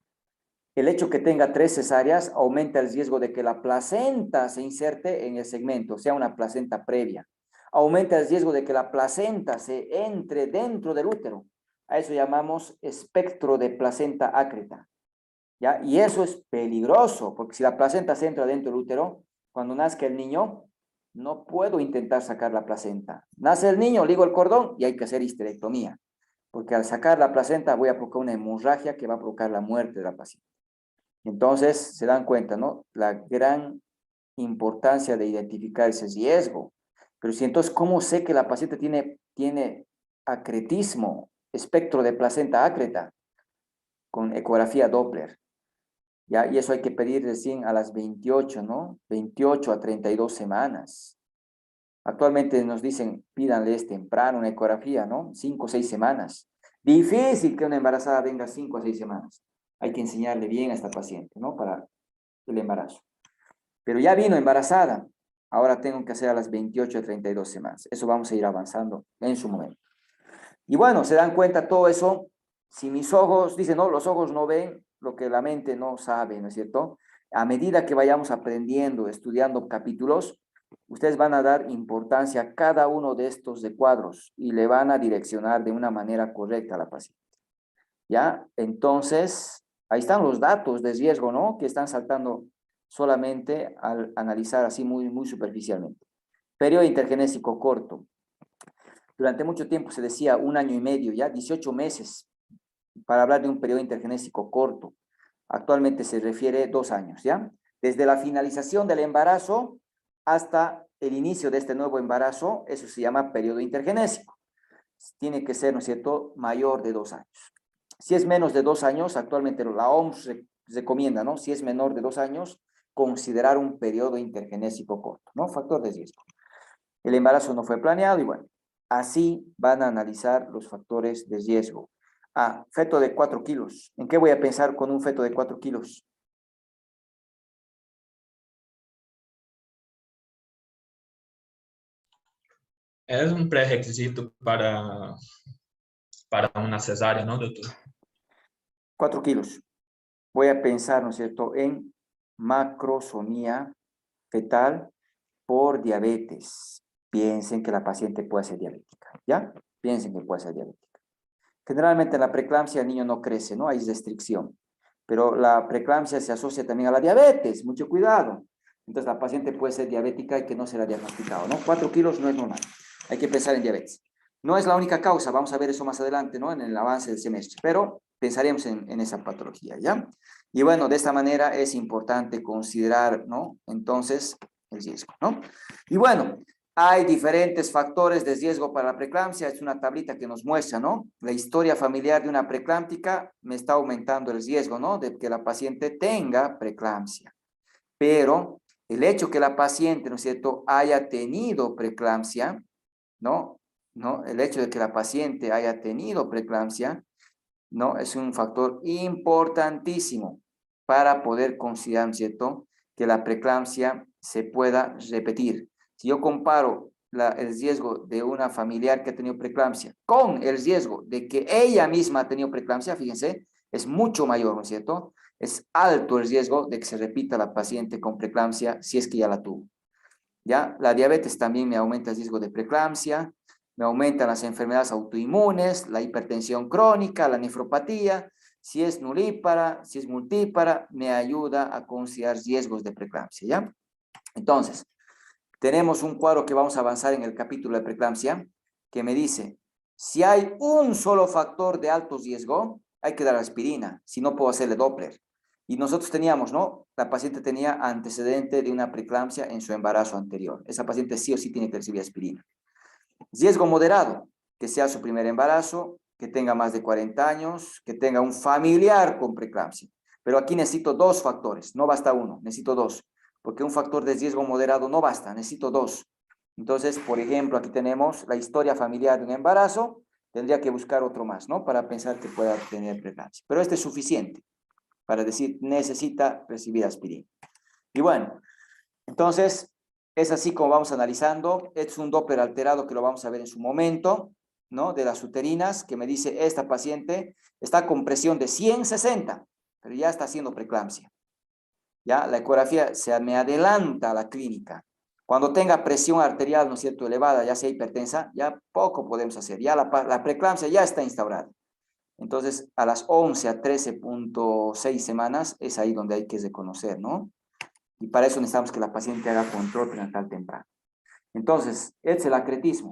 [SPEAKER 1] El hecho que tenga 3 cesáreas aumenta el riesgo de que la placenta se inserte en el segmento, sea una placenta previa. Aumenta el riesgo de que la placenta se entre dentro del útero. A eso llamamos espectro de placenta ácreta. ¿Ya? Y eso es peligroso, porque si la placenta se entra dentro del útero, cuando nazca el niño, no puedo intentar sacar la placenta. Nace el niño, ligo el cordón y hay que hacer histerectomía, porque al sacar la placenta voy a provocar una hemorragia que va a provocar la muerte de la paciente. Entonces, se dan cuenta, ¿no? La gran importancia de identificar ese riesgo. Pero si entonces, ¿cómo sé que la paciente tiene acretismo, espectro de placenta ácreta? Con ecografía Doppler. ¿Ya? Y eso hay que pedir recién a las 28, ¿no? 28 a 32 semanas. Actualmente nos dicen, pídanles temprano una ecografía, ¿no? 5 o 6 semanas. Difícil que una embarazada venga 5 a 6 semanas. Hay que enseñarle bien a esta paciente, ¿no? Para el embarazo. Pero ya vino embarazada. Ahora tengo que hacer a las 28 a 32 semanas. Eso vamos a ir avanzando en su momento. Y bueno, se dan cuenta todo eso. Si mis ojos, dicen, no, los ojos no ven lo que la mente no sabe, ¿no es cierto? A medida que vayamos aprendiendo, estudiando capítulos, ustedes van a dar importancia a cada uno de estos cuadros y le van a direccionar de una manera correcta a la paciente. ¿Ya? Entonces, ahí están los datos de riesgo, ¿no? Que están saltando solamente al analizar así muy superficialmente. Periodo intergenésico corto. Durante mucho tiempo se decía 1 año y medio, ya 18 meses, para hablar de un periodo intergenésico corto. Actualmente se refiere 2 años, ¿ya? Desde la finalización del embarazo hasta el inicio de este nuevo embarazo, eso se llama periodo intergenésico. Tiene que ser, ¿no es cierto?, mayor de 2 años. Si es menos de 2 años, actualmente la OMS recomienda, ¿no? Si es menor de 2 años, considerar un periodo intergenésico corto, ¿no? Factor de riesgo. El embarazo no fue planeado y bueno, así van a analizar los factores de riesgo. Ah, feto de 4 kilos. ¿En qué voy a pensar con un feto de 4 kilos?
[SPEAKER 2] Es un pré-requisito para una cesárea, ¿no, doctor?
[SPEAKER 1] 4 kilos. Voy a pensar, ¿no es cierto?, en macrosomía fetal por diabetes. Piensen que la paciente puede ser diabética, ¿ya? Piensen que puede ser diabética. Generalmente en la preeclampsia el niño no crece, ¿no? Hay restricción. Pero la preeclampsia se asocia también a la diabetes, mucho cuidado. Entonces la paciente puede ser diabética y que no será diagnosticado, ¿no? 4 kilos no es normal. Hay que pensar en diabetes. No es la única causa, vamos a ver eso más adelante, ¿no? En el avance del semestre, pero pensaríamos en esa patología, ¿ya? Y bueno, de esta manera es importante considerar, ¿no? Entonces, el riesgo, ¿no? Y bueno, hay diferentes factores de riesgo para la preeclampsia. Es una tablita que nos muestra, ¿no? La historia familiar de una preeclámptica me está aumentando el riesgo, ¿no? De que la paciente tenga preeclampsia. Pero el hecho que la paciente, ¿no es cierto?, haya tenido preeclampsia, ¿no? ¿No? El hecho de que la paciente haya tenido preeclampsia, ¿no? Es un factor importantísimo para poder considerar, ¿no es cierto?, que la preeclampsia se pueda repetir. Si yo comparo el riesgo de una familiar que ha tenido preeclampsia con el riesgo de que ella misma ha tenido preeclampsia, fíjense, es mucho mayor, ¿no es cierto? Es alto el riesgo de que se repita la paciente con preeclampsia si es que ya la tuvo. ¿Ya? La diabetes también me aumenta el riesgo de preeclampsia, me aumentan las enfermedades autoinmunes, la hipertensión crónica, la nefropatía. Si es nulípara, si es multípara, me ayuda a considerar riesgos de preeclampsia, ¿ya? Entonces, tenemos un cuadro que vamos a avanzar en el capítulo de preeclampsia, que me dice, si hay un solo factor de alto riesgo, hay que dar aspirina, si no puedo hacerle Doppler. Y nosotros teníamos, ¿no? La paciente tenía antecedente de una preeclampsia en su embarazo anterior. Esa paciente sí o sí tiene que recibir aspirina. Riesgo moderado, que sea su primer embarazo, que tenga más de 40 años, que tenga un familiar con preeclampsia. Pero aquí necesito 2 factores, no basta uno, necesito 2, porque un factor de riesgo moderado no basta, necesito 2. Entonces, por ejemplo, aquí tenemos la historia familiar de un embarazo, tendría que buscar otro más, ¿no? Para pensar que pueda tener preeclampsia. Pero este es suficiente para decir, necesita recibir aspirina. Y bueno, entonces, es así como vamos analizando. Es un Doppler alterado que lo vamos a ver en su momento, ¿no? De las uterinas, que me dice, esta paciente está con presión de 160, pero ya está haciendo preeclampsia. Ya, la ecografía se me adelanta a la clínica. Cuando tenga presión arterial, ¿no es cierto?, elevada, ya sea hipertensa, ya poco podemos hacer. Ya la preeclampsia ya está instaurada. Entonces, a las 11 a 13.6 semanas es ahí donde hay que reconocer, ¿no? Y para eso necesitamos que la paciente haga control prenatal temprano. Entonces, es el acretismo.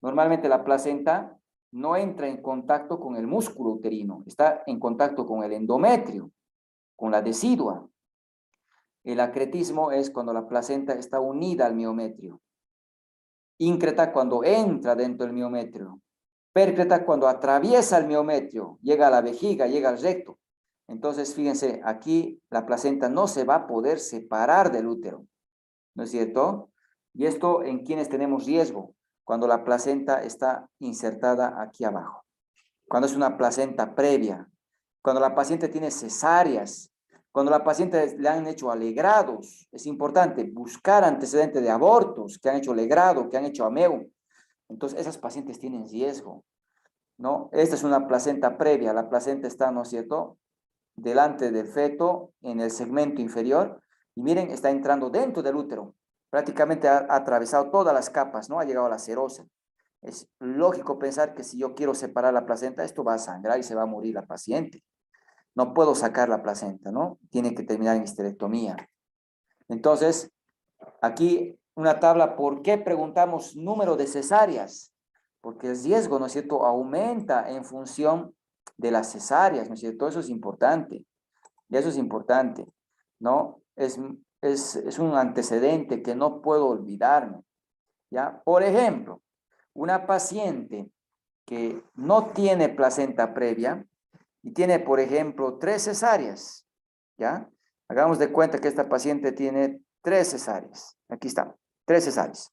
[SPEAKER 1] Normalmente la placenta no entra en contacto con el músculo uterino, está en contacto con el endometrio, con la decidua. El acretismo es cuando la placenta está unida al miometrio. Íncreta cuando entra dentro del miometrio. Pércreta cuando atraviesa el miometrio, llega a la vejiga, llega al recto. Entonces, fíjense, aquí la placenta no se va a poder separar del útero, ¿no es cierto? Y esto en quienes tenemos riesgo, cuando la placenta está insertada aquí abajo, cuando es una placenta previa, cuando la paciente tiene cesáreas, cuando la paciente le han hecho alegrados. Es importante buscar antecedentes de abortos que han hecho legrado, que han hecho ameu. Entonces, esas pacientes tienen riesgo, ¿no? Esta es una placenta previa, la placenta está, ¿no es cierto?, delante del feto en el segmento inferior. Y miren, está entrando dentro del útero. Prácticamente ha atravesado todas las capas, ¿no? Ha llegado a la serosa. Es lógico pensar que si yo quiero separar la placenta, esto va a sangrar y se va a morir la paciente. No puedo sacar la placenta, ¿no? Tiene que terminar en histerectomía. Entonces, aquí una tabla, ¿por qué preguntamos número de cesáreas? Porque el riesgo, ¿no es cierto?, aumenta en función de las cesáreas, ¿no es cierto? Eso es importante. Y eso es importante, ¿no? Es un antecedente que no puedo olvidarme, ¿ya? Por ejemplo, una paciente que no tiene placenta previa y tiene, por ejemplo, 3 cesáreas, ¿ya? Hagamos de cuenta que esta paciente tiene 3 cesáreas. Aquí está, 3 cesáreas.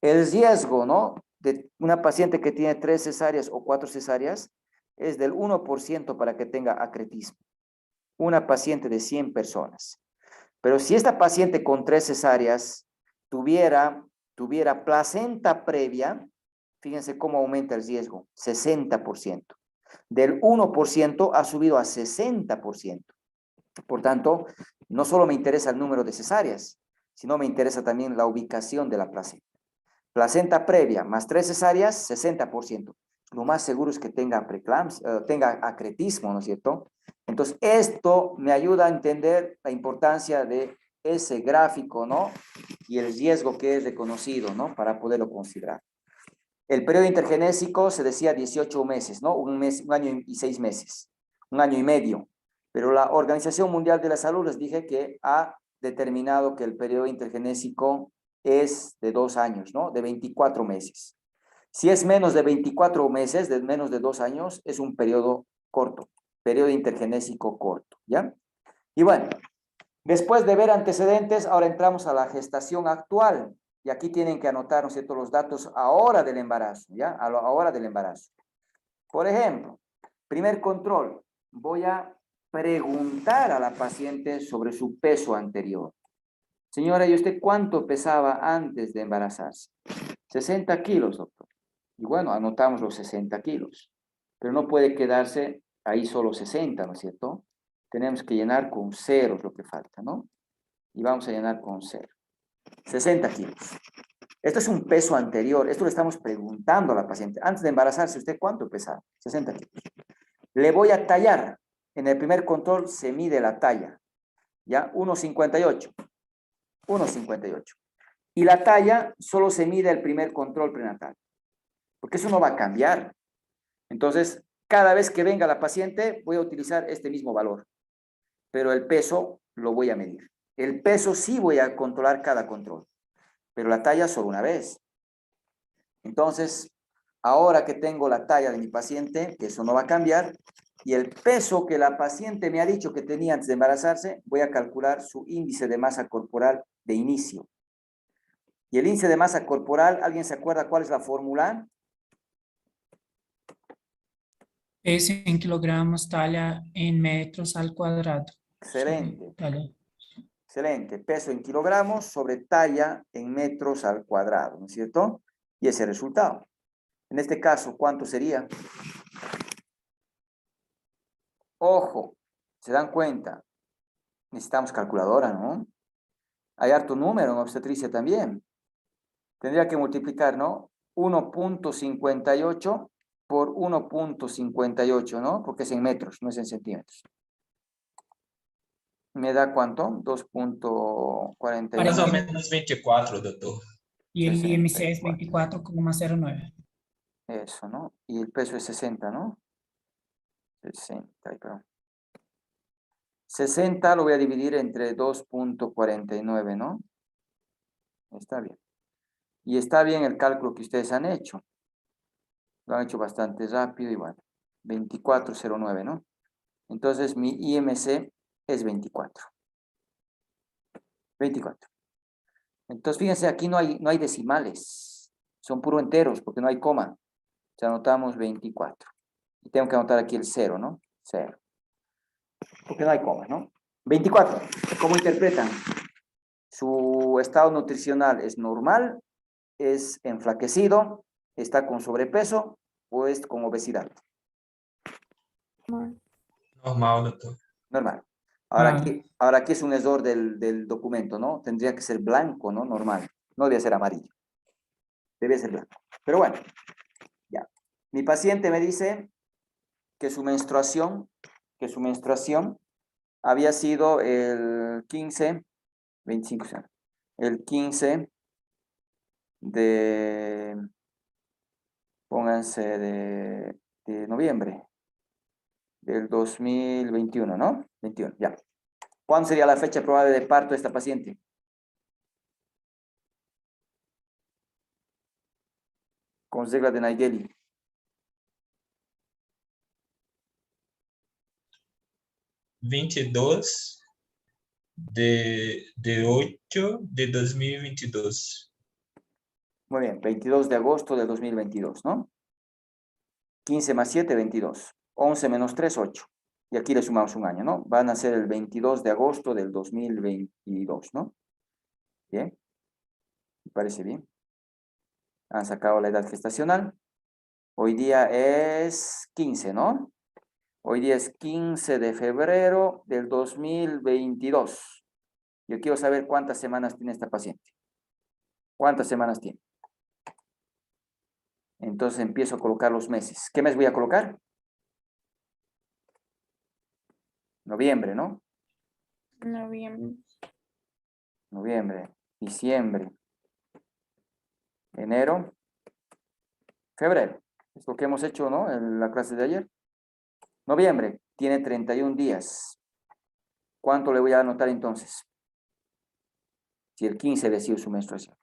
[SPEAKER 1] El riesgo, ¿no?, de una paciente que tiene 3 cesáreas o 4 cesáreas es del 1% para que tenga acretismo. Una paciente de 100 personas. Pero si esta paciente con 3 cesáreas tuviera placenta previa, fíjense cómo aumenta el riesgo, 60%. Del 1% ha subido a 60%. Por tanto, no solo me interesa el número de cesáreas, sino me interesa también la ubicación de la placenta. Placenta previa más 3 cesáreas, 60%. Lo más seguro es que tenga tenga acretismo, ¿no es cierto? Entonces, esto me ayuda a entender la importancia de ese gráfico, ¿no? Y el riesgo que es reconocido, ¿no? Para poderlo considerar. El periodo intergenésico se decía 18 meses, ¿no? Un año y 6 meses, un año y medio. Pero la Organización Mundial de la Salud les dije que ha determinado que el periodo intergenésico es de 2 años, ¿no? De 24 meses. Si es menos de 24 meses, de menos de 2 años, es un periodo corto, periodo intergenésico corto, ¿ya? Y bueno, después de ver antecedentes, ahora entramos a la gestación actual. Y aquí tienen que anotar, ¿no es cierto?, los datos ahora del embarazo, ¿ya? A la hora del embarazo. Por ejemplo, primer control, voy a preguntar a la paciente sobre su peso anterior. Señora, ¿y usted cuánto pesaba antes de embarazarse? 60 kilos, doctor. Y bueno, anotamos los 60 kilos. Pero no puede quedarse ahí solo 60, ¿no es cierto? Tenemos que llenar con ceros lo que falta, ¿no? Y vamos a llenar con 0. 60 kilos. Esto es un peso anterior. Esto le estamos preguntando a la paciente. Antes de embarazarse, ¿usted cuánto pesaba? 60 kilos. Le voy a tallar. En el primer control se mide la talla. ¿Ya? 1,58. 1,58. Y la talla solo se mide el primer control prenatal. Porque eso no va a cambiar. Entonces, cada vez que venga la paciente, voy a utilizar este mismo valor. Pero el peso lo voy a medir. El peso sí voy a controlar cada control. Pero la talla solo una vez. Entonces, ahora que tengo la talla de mi paciente, que eso no va a cambiar, y el peso que la paciente me ha dicho que tenía antes de embarazarse, voy a calcular su índice de masa corporal de inicio. Y el índice de masa corporal, ¿alguien se acuerda cuál es la fórmula?
[SPEAKER 4] Es en kilogramos, talla en metros al cuadrado.
[SPEAKER 1] Excelente.
[SPEAKER 4] Talla.
[SPEAKER 1] Excelente. Peso en kilogramos sobre talla en metros al cuadrado, ¿no es cierto? Y ese resultado. En este caso, ¿cuánto sería? Ojo, ¿se dan cuenta? Necesitamos calculadora, ¿no? Hay harto número en obstetricia también. Tendría que multiplicar, ¿no? 1,58 por 1,58, ¿no? Porque es en metros, no es en centímetros. ¿Me da cuánto?
[SPEAKER 2] Más
[SPEAKER 1] 2,49.
[SPEAKER 2] ou menos 24, doutor.
[SPEAKER 4] Y el IMC es
[SPEAKER 1] 64.
[SPEAKER 4] 24,09.
[SPEAKER 1] Eso, ¿no? Y el peso es 60, ¿no? 60, perdón. 60 lo voy a dividir entre 2,49, ¿no? Está bien. Y está bien el cálculo que ustedes han hecho. Lo han hecho bastante rápido y bueno. 24,09, ¿no? Entonces mi IMC es 24. 24. Entonces fíjense, aquí no hay decimales. Son puro enteros porque no hay coma. Entonces anotamos 24. Y tengo que anotar aquí el 0, ¿no? 0. Porque no hay coma, ¿no? 24. ¿Cómo interpretan? Su estado nutricional es normal, es enflaquecido, está con sobrepeso o es con obesidad.
[SPEAKER 2] Normal, doutor.
[SPEAKER 1] Normal. Ahora
[SPEAKER 4] Ah,
[SPEAKER 1] ahora aquí es un error del documento, ¿no? Tendría que ser blanco, ¿no? Normal. No debe ser amarillo. Debe ser blanco. Pero bueno, ya. Mi paciente me dice que que su menstruación había sido el 15, 25, o sea, el 15 de, pónganse, de noviembre del 2021, ¿no? 21, ya. ¿Cuándo sería la fecha probable de parto de esta paciente? Con regla de Naegeli.
[SPEAKER 2] 22 de 8 de 2022.
[SPEAKER 1] Muy bien, 22 de agosto de 2022, ¿no? 15 más 7, 22. 11 menos 3, 8. Y aquí le sumamos un año, ¿no? Van a ser el 22 de agosto del 2022, ¿no? Bien, me parece bien. Han sacado la edad gestacional. Hoy día es 15, ¿no? Hoy día es 15 de febrero del 2022. Yo quiero saber cuántas semanas tiene esta paciente. ¿Cuántas semanas tiene? Entonces empiezo a colocar los meses. ¿Qué mes voy a colocar? Noviembre, ¿no?
[SPEAKER 3] Noviembre.
[SPEAKER 1] Noviembre, diciembre, enero, febrero. Es lo que hemos hecho, ¿no? En la clase de ayer. Noviembre tiene 31 días. ¿Cuánto le voy a anotar entonces? Si el 15 decidió su menstruación.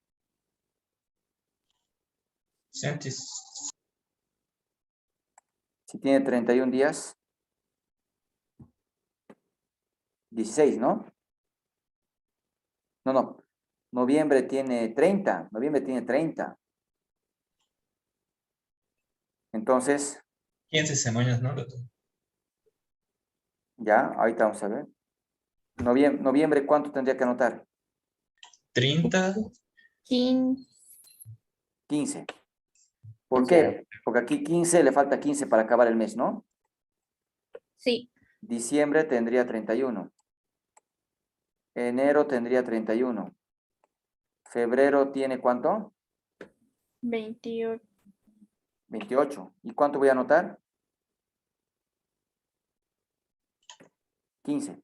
[SPEAKER 2] 100,
[SPEAKER 1] Si tiene 31 días, 16, ¿no? No, no. Noviembre tiene 30. Noviembre tiene 30. Entonces,
[SPEAKER 2] 15 semanas, ¿no, doctor?
[SPEAKER 1] ya, ahorita vamos a ver. Noviembre, ¿cuánto tendría que anotar?
[SPEAKER 2] 30,
[SPEAKER 3] 15.
[SPEAKER 1] 15. ¿Por qué? Porque aquí 15, le falta 15 para acabar el mes, ¿no?
[SPEAKER 3] Sí,
[SPEAKER 1] Diciembre tendría 31. Enero tendría 31. Febrero tiene ¿cuánto?
[SPEAKER 3] 28.
[SPEAKER 1] 28. ¿Y cuánto voy a anotar? 15.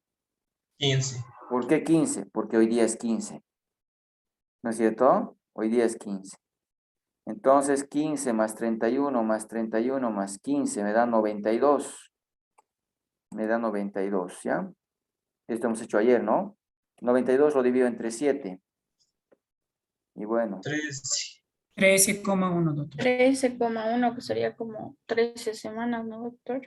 [SPEAKER 2] 15.
[SPEAKER 1] ¿Por qué 15? Porque hoy día es 15. ¿No es cierto? Hoy día es 15. Entonces 15 más 31 más 31 más 15 me da 92. Me da 92, ¿ya? Esto hemos hecho ayer, ¿no? 92 lo divido entre 7. Y bueno,
[SPEAKER 2] 13.
[SPEAKER 4] 13,1, doctor.
[SPEAKER 3] 13,1 que sería como 13 semanas, ¿no, doctor?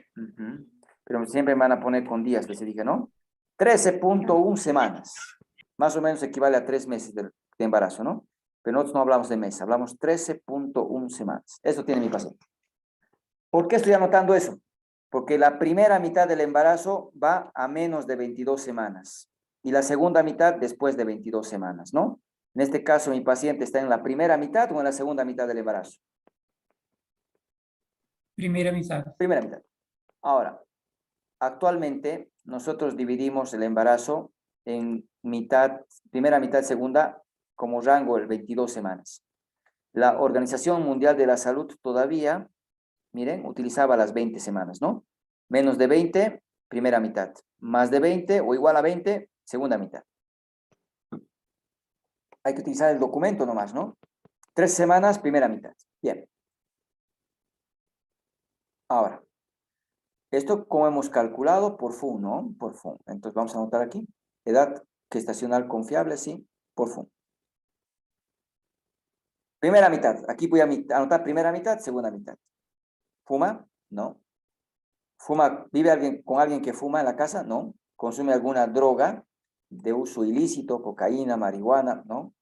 [SPEAKER 1] pero siempre me van a poner con días, les dije, ¿no? 13.1 semanas. Más o menos equivale a 3 meses de embarazo, ¿no? Pero nosotros no hablamos de meses, hablamos 13.1 semanas. Eso tiene mi paciente. ¿Por qué estoy anotando eso? Porque la primera mitad del embarazo va a menos de 22 semanas y la segunda mitad después de 22 semanas, ¿no? En este caso, mi paciente está en la primera mitad o en la segunda mitad del embarazo.
[SPEAKER 4] Primera mitad.
[SPEAKER 1] Primera mitad. Ahora, actualmente nosotros dividimos el embarazo en mitad, primera mitad, segunda, como rango de 22 semanas. La Organización Mundial de la Salud todavía, miren, utilizaba las 20 semanas, ¿no? Menos de 20, primera mitad. Más de 20 o igual a 20, segunda mitad. Hay que utilizar el documento nomás, ¿no? 3 semanas, primera mitad. Bien. Ahora, esto como hemos calculado por FUN, ¿no? Por FUN. Entonces vamos a anotar aquí. Edad gestacional confiable, sí, por FUN. Primera mitad. Aquí voy a anotar primera mitad, segunda mitad. ¿Fuma? No. ¿Vive alguien con alguien que fuma en la casa? No. ¿Consume alguna droga de uso ilícito, cocaína, marihuana? No.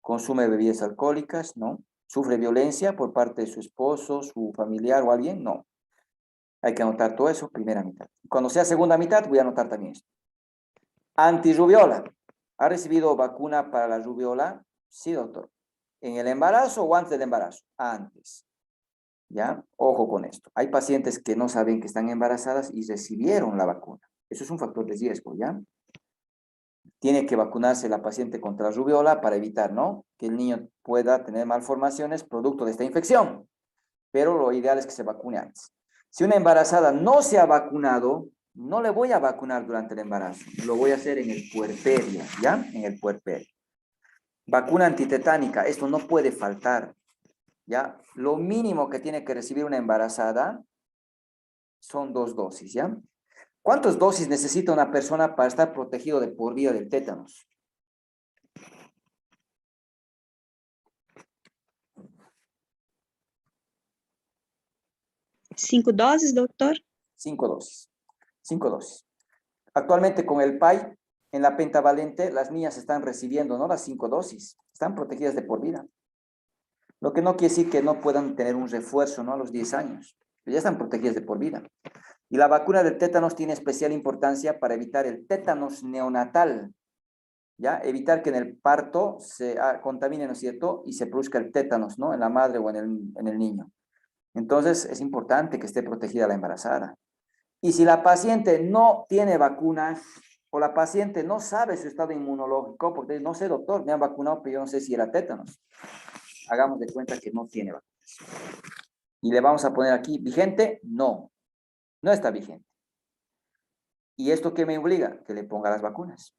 [SPEAKER 1] ¿Consume bebidas alcohólicas? No. ¿Sufre violencia por parte de su esposo, su familiar o alguien? No. Hay que anotar todo eso, primera mitad. Cuando sea segunda mitad, voy a anotar también esto. Antirrubiola. ¿Ha recibido vacuna para la rubiola? Sí, doctor. ¿En el embarazo o antes del embarazo? Antes. ¿Ya? Ojo con esto. Hay pacientes que no saben que están embarazadas y recibieron la vacuna. Eso es un factor de riesgo, ¿ya? Tiene que vacunarse la paciente contra la rubiola para evitar, ¿no?, que el niño pueda tener malformaciones producto de esta infección. Pero lo ideal es que se vacune antes. Si una embarazada no se ha vacunado, no le voy a vacunar durante el embarazo. Lo voy a hacer en el puerperio, ¿ya? En el puerperio. Vacuna antitetánica, esto no puede faltar, ¿ya? Lo mínimo que tiene que recibir una embarazada son 2 dosis, ¿ya? ¿Cuántas dosis necesita una persona para estar protegido de por vida del tétanos?
[SPEAKER 5] 5 doses, doutor?
[SPEAKER 1] 5 dosis. 5 dosis. Actualmente con el PAI, en la pentavalente, las niñas están recibiendo, ¿no?, las 5 dosis. Están protegidas de por vida. Lo que no quiere decir que no puedan tener un refuerzo, ¿no?, a los 10 años. Pero ya están protegidas de por vida. Y la vacuna del tétanos tiene especial importancia para evitar el tétanos neonatal, ¿ya? Evitar que en el parto se contamine, ¿no es cierto?, y se produzca el tétanos, ¿no?, en la madre o en el niño. Entonces, es importante que esté protegida la embarazada. Y si la paciente no tiene vacunas o la paciente no sabe su estado inmunológico, porque no sé, doctor, me han vacunado, pero yo no sé si era tétanos. Hagamos de cuenta que no tiene vacunas. Y le vamos a poner aquí, ¿vigente? No, no está vigente. ¿Y esto qué me obliga? Que le ponga las vacunas.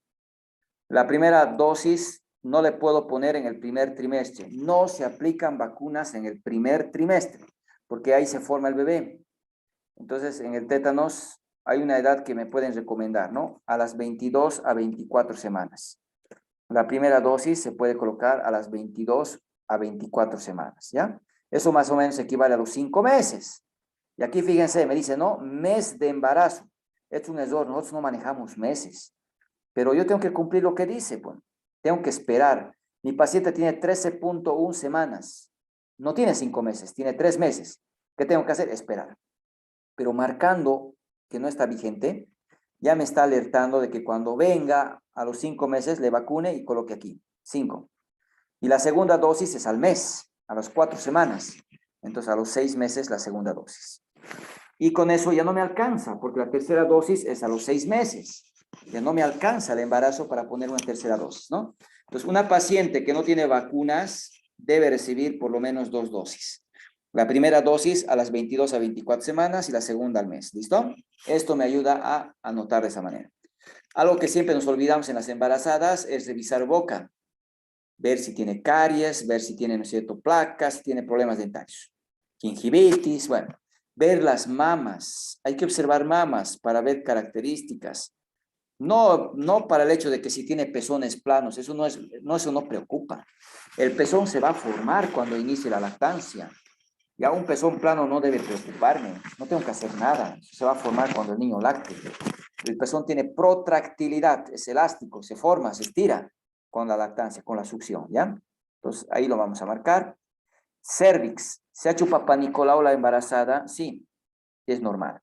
[SPEAKER 1] La primera dosis no le puedo poner en el primer trimestre. No se aplican vacunas en el primer trimestre, porque ahí se forma el bebé. Entonces, en el tétanos hay una edad que me pueden recomendar, ¿no? A las 22 a 24 semanas. La primera dosis se puede colocar a las 22 a 24 semanas, ¿ya? Eso más o menos equivale a los 5 meses. Y aquí fíjense, me dice, ¿no?, mes de embarazo. Es un error, nosotros no manejamos meses. Pero yo tengo que cumplir lo que dice, pues. Tengo que esperar. Mi paciente tiene 13.1 semanas. No tiene 5 meses, tiene 3 meses. ¿Qué tengo que hacer? Esperar. Pero marcando que no está vigente, ya me está alertando de que cuando venga a los 5 meses le vacune y coloque aquí, 5. Y la segunda dosis es al mes, a las 4 semanas. Entonces a los 6 meses la segunda dosis. Y con eso ya no me alcanza, porque la tercera dosis es a los 6 meses. Ya no me alcanza el embarazo para poner una tercera dosis, ¿no? Entonces, una paciente que no tiene vacunas debe recibir por lo menos 2 dosis. La primera dosis a las 22 a 24 semanas y la segunda al mes, ¿listo? Esto me ayuda a anotar de esa manera. Algo que siempre nos olvidamos en las embarazadas es revisar boca. Ver si tiene caries, ver si tiene, ¿no es cierto?, placas, si tiene problemas dentarios. Gingivitis, bueno. Ver las mamas. Hay que observar mamas para ver características. No para el hecho de que si tiene pezones planos, eso no preocupa. El pezón se va a formar cuando inicie la lactancia. Ya un pezón plano no debe preocuparme, no tengo que hacer nada, se va a formar cuando el niño lacte. El pezón tiene protractilidad, es elástico, se forma, se estira con la lactancia, con la succión, ¿ya? Entonces ahí lo vamos a marcar. Cervix, ¿se ha hecho Papá Nicolau la embarazada? Sí, es normal.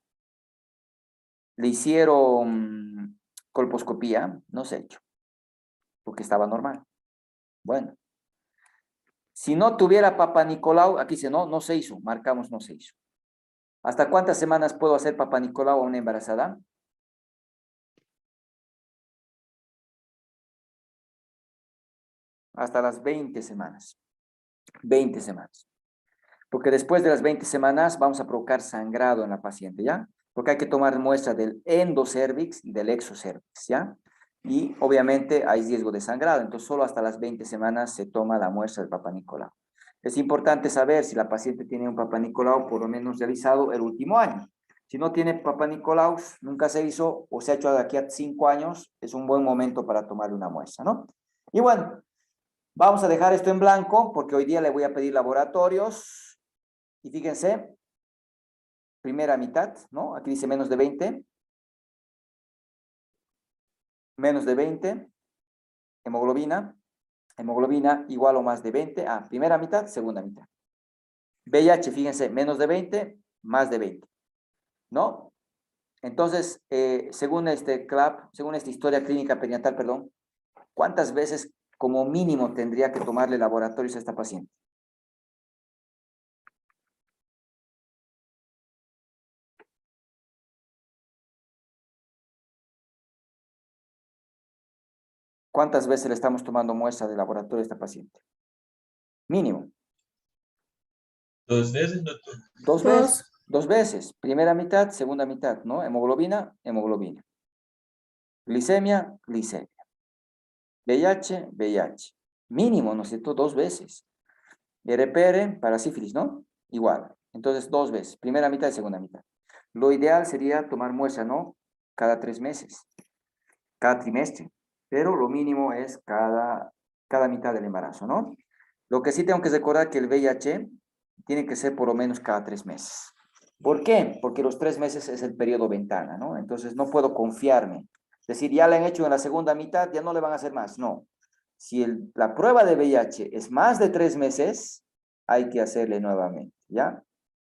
[SPEAKER 1] Le hicieron colposcopía, no se ha hecho, porque estaba normal. Bueno, si no tuviera Papá Nicolau, aquí dice no se hizo, marcamos no se hizo. ¿Hasta cuántas semanas puedo hacer Papá Nicolau a una embarazada? Hasta las 20 semanas. 20 semanas. Porque después de las 20 semanas vamos a provocar sangrado en la paciente, ¿ya? Porque hay que tomar muestra del endocervix y del exocervix, ¿ya? Y obviamente hay riesgo de sangrado, entonces solo hasta las 20 semanas se toma la muestra del Papá Nicolau. Es importante saber si la paciente tiene un Papá Nicolau por lo menos realizado el último año. Si no tiene Papá Nicolau, nunca se hizo o se ha hecho de aquí a 5 años, es un buen momento para tomarle una muestra, ¿no? Y bueno, vamos a dejar esto en blanco porque hoy día le voy a pedir laboratorios. Y fíjense, primera mitad, ¿no? Aquí dice menos de 20. Menos de 20. Hemoglobina. Hemoglobina igual o más de 20. Primera mitad, segunda mitad. VIH, fíjense, menos de 20, más de 20. ¿No? Entonces, según este CLAP, según esta historia clínica perinatal, perdón, ¿cuántas veces como mínimo tendría que tomarle laboratorios a esta paciente? ¿Cuántas veces le estamos tomando muestra de laboratorio a esta paciente? Mínimo.
[SPEAKER 2] 2 veces, doctor.
[SPEAKER 1] Dos veces. 2 veces. Primera mitad, segunda mitad, ¿no? Hemoglobina, hemoglobina. Glicemia, glicemia. VIH, VIH. Mínimo, ¿no es cierto? 2 veces. RPR para sífilis, ¿no? Igual. Entonces, 2 veces. Primera mitad y segunda mitad. Lo ideal sería tomar muestra, ¿no? Cada 3 meses. Cada trimestre. Pero lo mínimo es cada mitad del embarazo, ¿no? Lo que sí tengo que recordar que el VIH tiene que ser por lo menos cada 3 meses. ¿Por qué? Porque los 3 meses es el periodo ventana, ¿no? Entonces no puedo confiarme. Es decir, ya le han hecho en la segunda mitad, ya no le van a hacer más. No. Si la prueba de VIH es más de 3 meses, hay que hacerle nuevamente, ¿ya?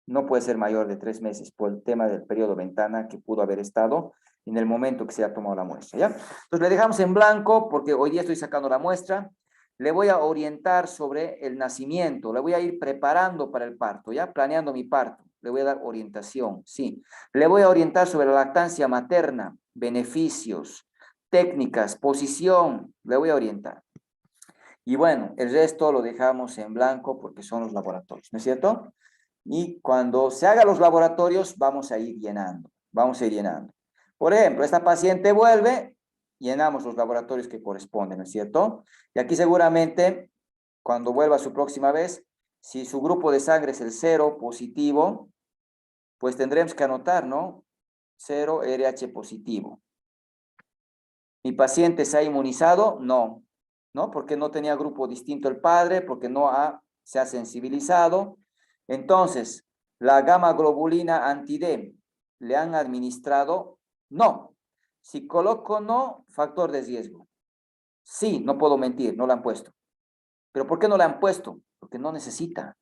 [SPEAKER 1] No puede ser mayor de 3 meses por el tema del periodo ventana que pudo haber estado en el momento que se ha tomado la muestra, ¿ya? Entonces le dejamos en blanco porque hoy día estoy sacando la muestra. Le voy a orientar sobre el nacimiento, le voy a ir preparando para el parto, ¿ya? Planeando mi parto, le voy a dar orientación, sí. Le voy a orientar sobre la lactancia materna, beneficios, técnicas, posición, le voy a orientar. Y bueno, el resto lo dejamos en blanco porque son los laboratorios, ¿no es cierto? Y cuando se hagan los laboratorios, vamos a ir llenando, vamos a ir llenando. Por ejemplo, esta paciente vuelve, llenamos los laboratorios que corresponden, ¿no es cierto? Y aquí seguramente, cuando vuelva su próxima vez, si su grupo de sangre es el 0 positivo, pues tendremos que anotar, ¿no? 0 RH positivo. ¿Mi paciente se ha inmunizado? No, ¿no? Porque no tenía grupo distinto el padre, porque se ha sensibilizado. Entonces, la gamma globulina anti-D, ¿le han administrado? No. Si coloco no, factor de riesgo. Sí, no puedo mentir, no la han puesto. ¿Pero por qué no la han puesto? Porque no necesita,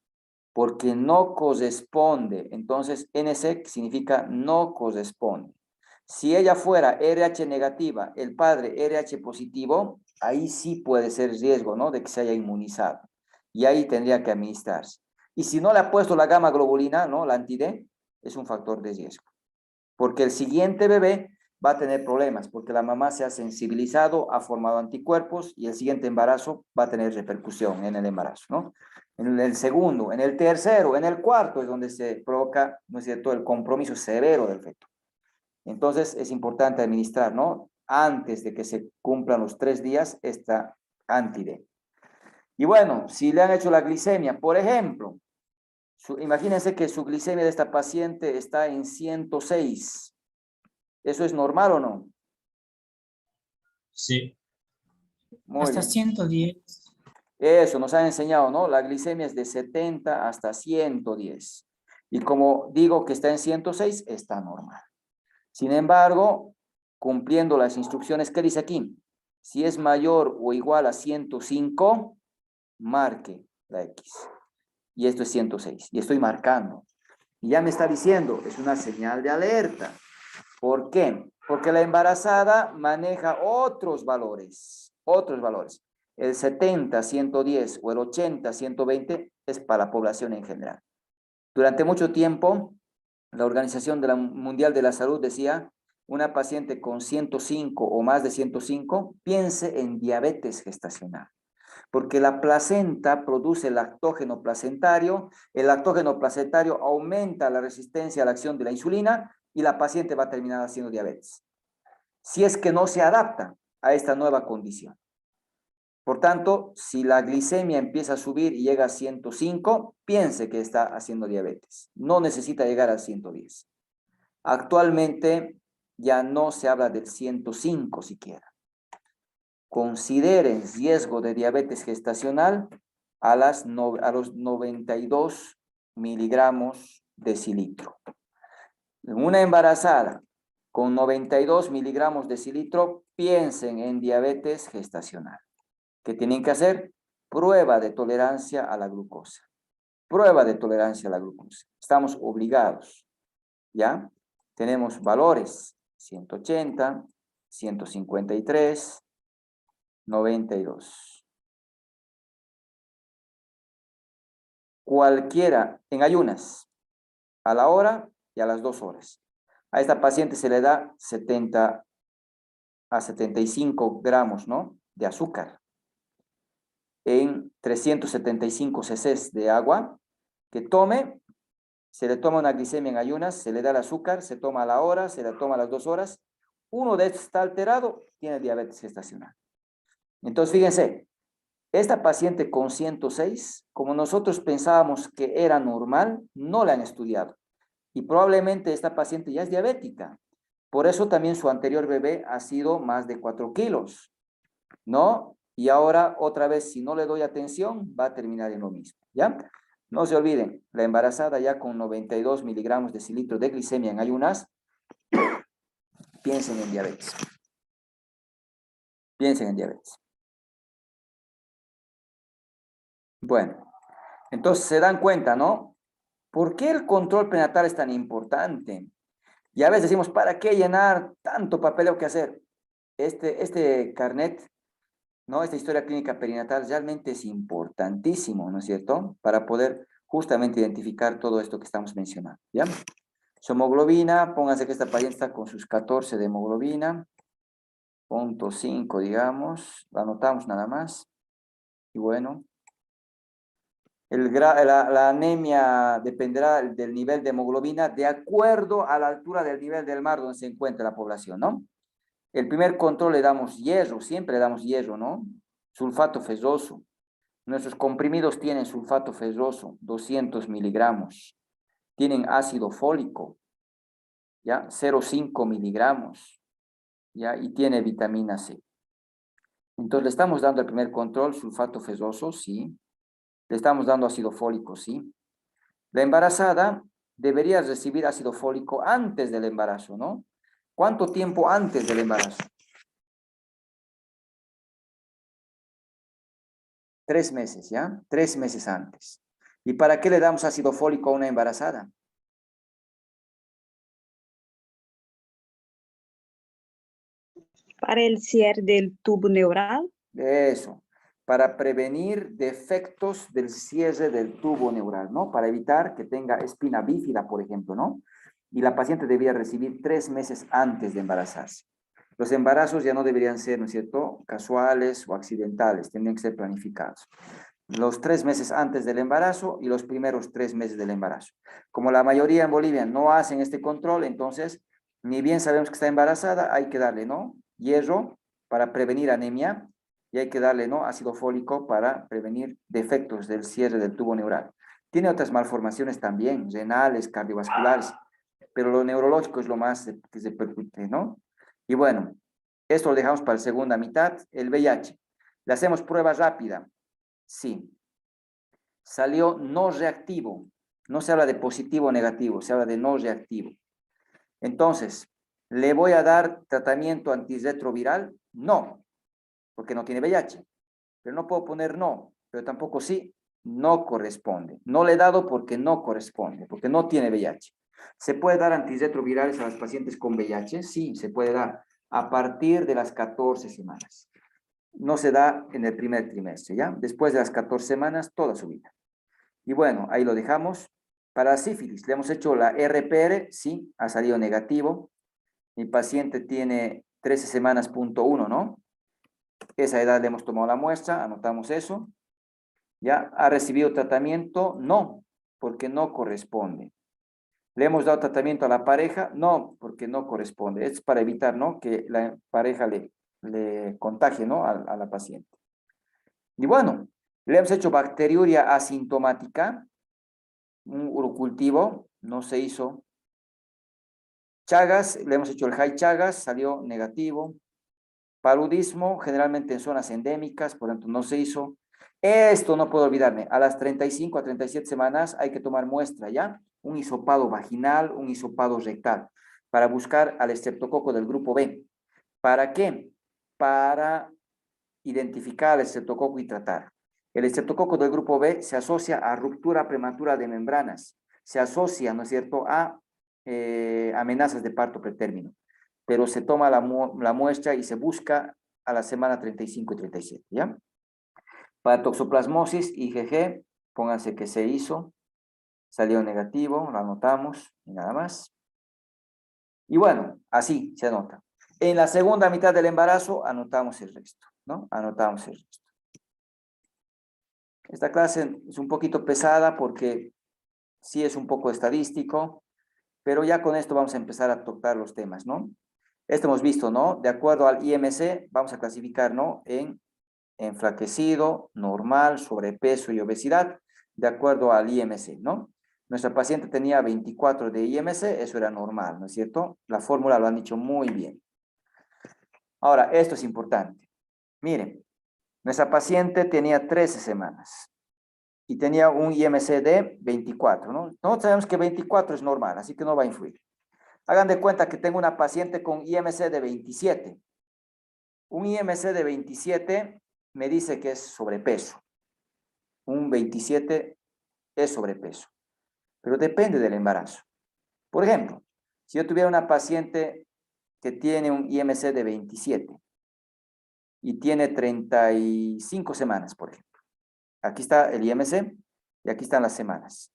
[SPEAKER 1] porque no corresponde. Entonces, NC significa no corresponde. Si ella fuera RH negativa, el padre RH positivo, ahí sí puede ser riesgo, ¿no? De que se haya inmunizado. Y ahí tendría que administrarse. Y si no le ha puesto la gamma globulina, ¿no? La anti-D, es un factor de riesgo. Porque el siguiente bebé va a tener problemas, porque la mamá se ha sensibilizado, ha formado anticuerpos y el siguiente embarazo va a tener repercusión en el embarazo, ¿no? En el segundo, en el tercero, en el cuarto es donde se provoca, ¿no es cierto?, el compromiso severo del feto. Entonces es importante administrar, ¿no? Antes de que se cumplan los 3 días, esta anti-D. Y bueno, si le han hecho la glicemia, por ejemplo, imagínense que su glicemia de esta paciente está en 106. ¿Eso es normal o no?
[SPEAKER 2] Sí.
[SPEAKER 1] Muy
[SPEAKER 4] Hasta
[SPEAKER 1] bien.
[SPEAKER 4] 110.
[SPEAKER 1] Eso nos han enseñado, ¿no? La glicemia es de 70 hasta 110. Y como digo que está en 106, está normal. Sin embargo, cumpliendo las instrucciones que dice aquí, si es mayor o igual a 105, marque la X. Y esto es 106. Y estoy marcando. Y ya me está diciendo, es una señal de alerta. ¿Por qué? Porque la embarazada maneja otros valores. El 70, 110 o el 80, 120 es para la población en general. Durante mucho tiempo, la Organización Mundial de la Salud decía, una paciente con 105 o más de 105, piense en diabetes gestacional. Porque la placenta produce lactógeno placentario, el lactógeno placentario aumenta la resistencia a la acción de la insulina y la paciente va a terminar haciendo diabetes. Si es que no se adapta a esta nueva condición. Por tanto, si la glicemia empieza a subir y llega a 105, piense que está haciendo diabetes. No necesita llegar a 110. Actualmente ya no se habla del 105 siquiera. Consideren riesgo de diabetes gestacional a los 92 miligramos decilitro. Una embarazada con 92 miligramos decilitro, piensen en diabetes gestacional. ¿Qué tienen que hacer? Prueba de tolerancia a la glucosa. Prueba de tolerancia a la glucosa. Estamos obligados, ¿ya? Tenemos valores 180, 153, 92. Cualquiera en ayunas, a la hora y a las 2 horas. A esta paciente se le da 70 a 75 gramos, ¿no? de azúcar en 375 cc de agua, que tome, se le toma una glicemia en ayunas, se le da el azúcar, se toma a la hora, se le toma a las 2 horas. Uno de estos está alterado, tiene diabetes gestacional. Entonces, fíjense, esta paciente con 106, como nosotros pensábamos que era normal, no la han estudiado. Y probablemente esta paciente ya es diabética. Por eso también su anterior bebé ha sido más de 4 kilos, ¿no? Y ahora, otra vez, si no le doy atención, va a terminar en lo mismo, ¿ya? No se olviden, la embarazada ya con 92 miligramos de cilitro de glicemia en ayunas, piensen en diabetes. Piensen en diabetes. Bueno, entonces se dan cuenta, ¿no? ¿Por qué el control prenatal es tan importante? Y a veces decimos, ¿para qué llenar tanto papeleo que hacer? Este carnet, ¿no? Esta historia clínica perinatal realmente es importantísimo, ¿no es cierto? Para poder justamente identificar todo esto que estamos mencionando, ¿ya? Su hemoglobina, pónganse que esta paciente está con sus 14 de hemoglobina, 0.5, digamos, la anotamos nada más. Y bueno, la anemia dependerá del nivel de hemoglobina de acuerdo a la altura del nivel del mar donde se encuentra la población, ¿no? El primer control le damos hierro, siempre le damos hierro, ¿no? Sulfato ferroso. Nuestros comprimidos tienen sulfato ferroso, 200 miligramos. Tienen ácido fólico, ¿ya? 0,5 miligramos, ¿ya? Y tiene vitamina C. Entonces le estamos dando el primer control, sulfato ferroso, sí. Le estamos dando ácido fólico, sí. La embarazada debería recibir ácido fólico antes del embarazo, ¿no? ¿Cuánto tiempo antes del embarazo? 3 meses, ¿ya? 3 meses antes. ¿Y para qué le damos ácido fólico a una embarazada?
[SPEAKER 5] Para el cierre del tubo neural.
[SPEAKER 1] Eso, para prevenir defectos del cierre del tubo neural, ¿no? Para evitar que tenga espina bífida, por ejemplo, ¿no? Y la paciente debía recibir 3 meses antes de embarazarse. Los embarazos ya no deberían ser, ¿no es cierto?, casuales o accidentales, tendrían que ser planificados. Los 3 meses antes del embarazo y los primeros 3 meses del embarazo. Como la mayoría en Bolivia no hacen este control, entonces, ni bien sabemos que está embarazada, hay que darle, ¿no? Hierro para prevenir anemia y hay que darle, ¿no?, ácido fólico para prevenir defectos del cierre del tubo neural. Tiene otras malformaciones también, renales, cardiovasculares, pero lo neurológico es lo más que se percute, ¿no? Y bueno, esto lo dejamos para la segunda mitad. El VIH. Le hacemos prueba rápida. Sí. Salió no reactivo. No se habla de positivo o negativo, se habla de no reactivo. Entonces, ¿le voy a dar tratamiento antirretroviral? No, porque no tiene VIH. Pero no puedo poner no, pero tampoco sí, no corresponde. No le he dado porque no corresponde, porque no tiene VIH. ¿Se puede dar antirretrovirales a las pacientes con VIH? Sí, se puede dar a partir de las 14 semanas. No se da en el primer trimestre, ¿ya? Después de las 14 semanas, toda su vida. Y bueno, ahí lo dejamos. Para sífilis, le hemos hecho la RPR, sí, ha salido negativo. Mi paciente tiene 13 semanas, .1, ¿no? Esa edad le hemos tomado la muestra, anotamos eso. ¿Ya? ¿Ha recibido tratamiento? No, porque no corresponde. ¿Le hemos dado tratamiento a la pareja? No, porque no corresponde. Es para evitar, ¿no?, que la pareja le contagie, ¿no?, a la paciente. Y bueno, le hemos hecho bacteriuria asintomática, un urocultivo, no se hizo. Chagas, le hemos hecho el high Chagas, salió negativo. Paludismo, generalmente en zonas endémicas, por lo tanto no se hizo. Esto no puedo olvidarme, a las 35 a 37 semanas hay que tomar muestra, ¿ya? Un hisopado vaginal, un hisopado rectal, para buscar al estreptococo del grupo B. ¿Para qué? Para identificar al estreptococo y tratar. El estreptococo del grupo B se asocia a ruptura prematura de membranas, se asocia, ¿no es cierto?, a amenazas de parto pretérmino, pero se toma la muestra y se busca a la semana 35 y 37, ¿ya? Para toxoplasmosis, IgG, pónganse que se hizo, salió negativo, lo anotamos y nada más. Y bueno, así se anota. En la segunda mitad del embarazo anotamos el resto, ¿no? Anotamos el resto. Esta clase es un poquito pesada porque sí es un poco estadístico, pero ya con esto vamos a empezar a tocar los temas, ¿no? Esto hemos visto, ¿no? De acuerdo al IMC, vamos a clasificar, ¿no? En enflaquecido, normal, sobrepeso y obesidad, de acuerdo al IMC, ¿no? Nuestra paciente tenía 24 de IMC, eso era normal, ¿no es cierto? La fórmula lo han dicho muy bien. Ahora, esto es importante. Miren, nuestra paciente tenía 13 semanas y tenía un IMC de 24, ¿no? Nosotros sabemos que 24 es normal, así que no va a influir. Hagan de cuenta que tengo una paciente con IMC de 27. Un IMC de 27 me dice que es sobrepeso. Un 27 es sobrepeso, pero depende del embarazo. Por ejemplo, si yo tuviera una paciente que tiene un IMC de 27 y tiene 35 semanas, por ejemplo. Aquí está el IMC y aquí están las semanas.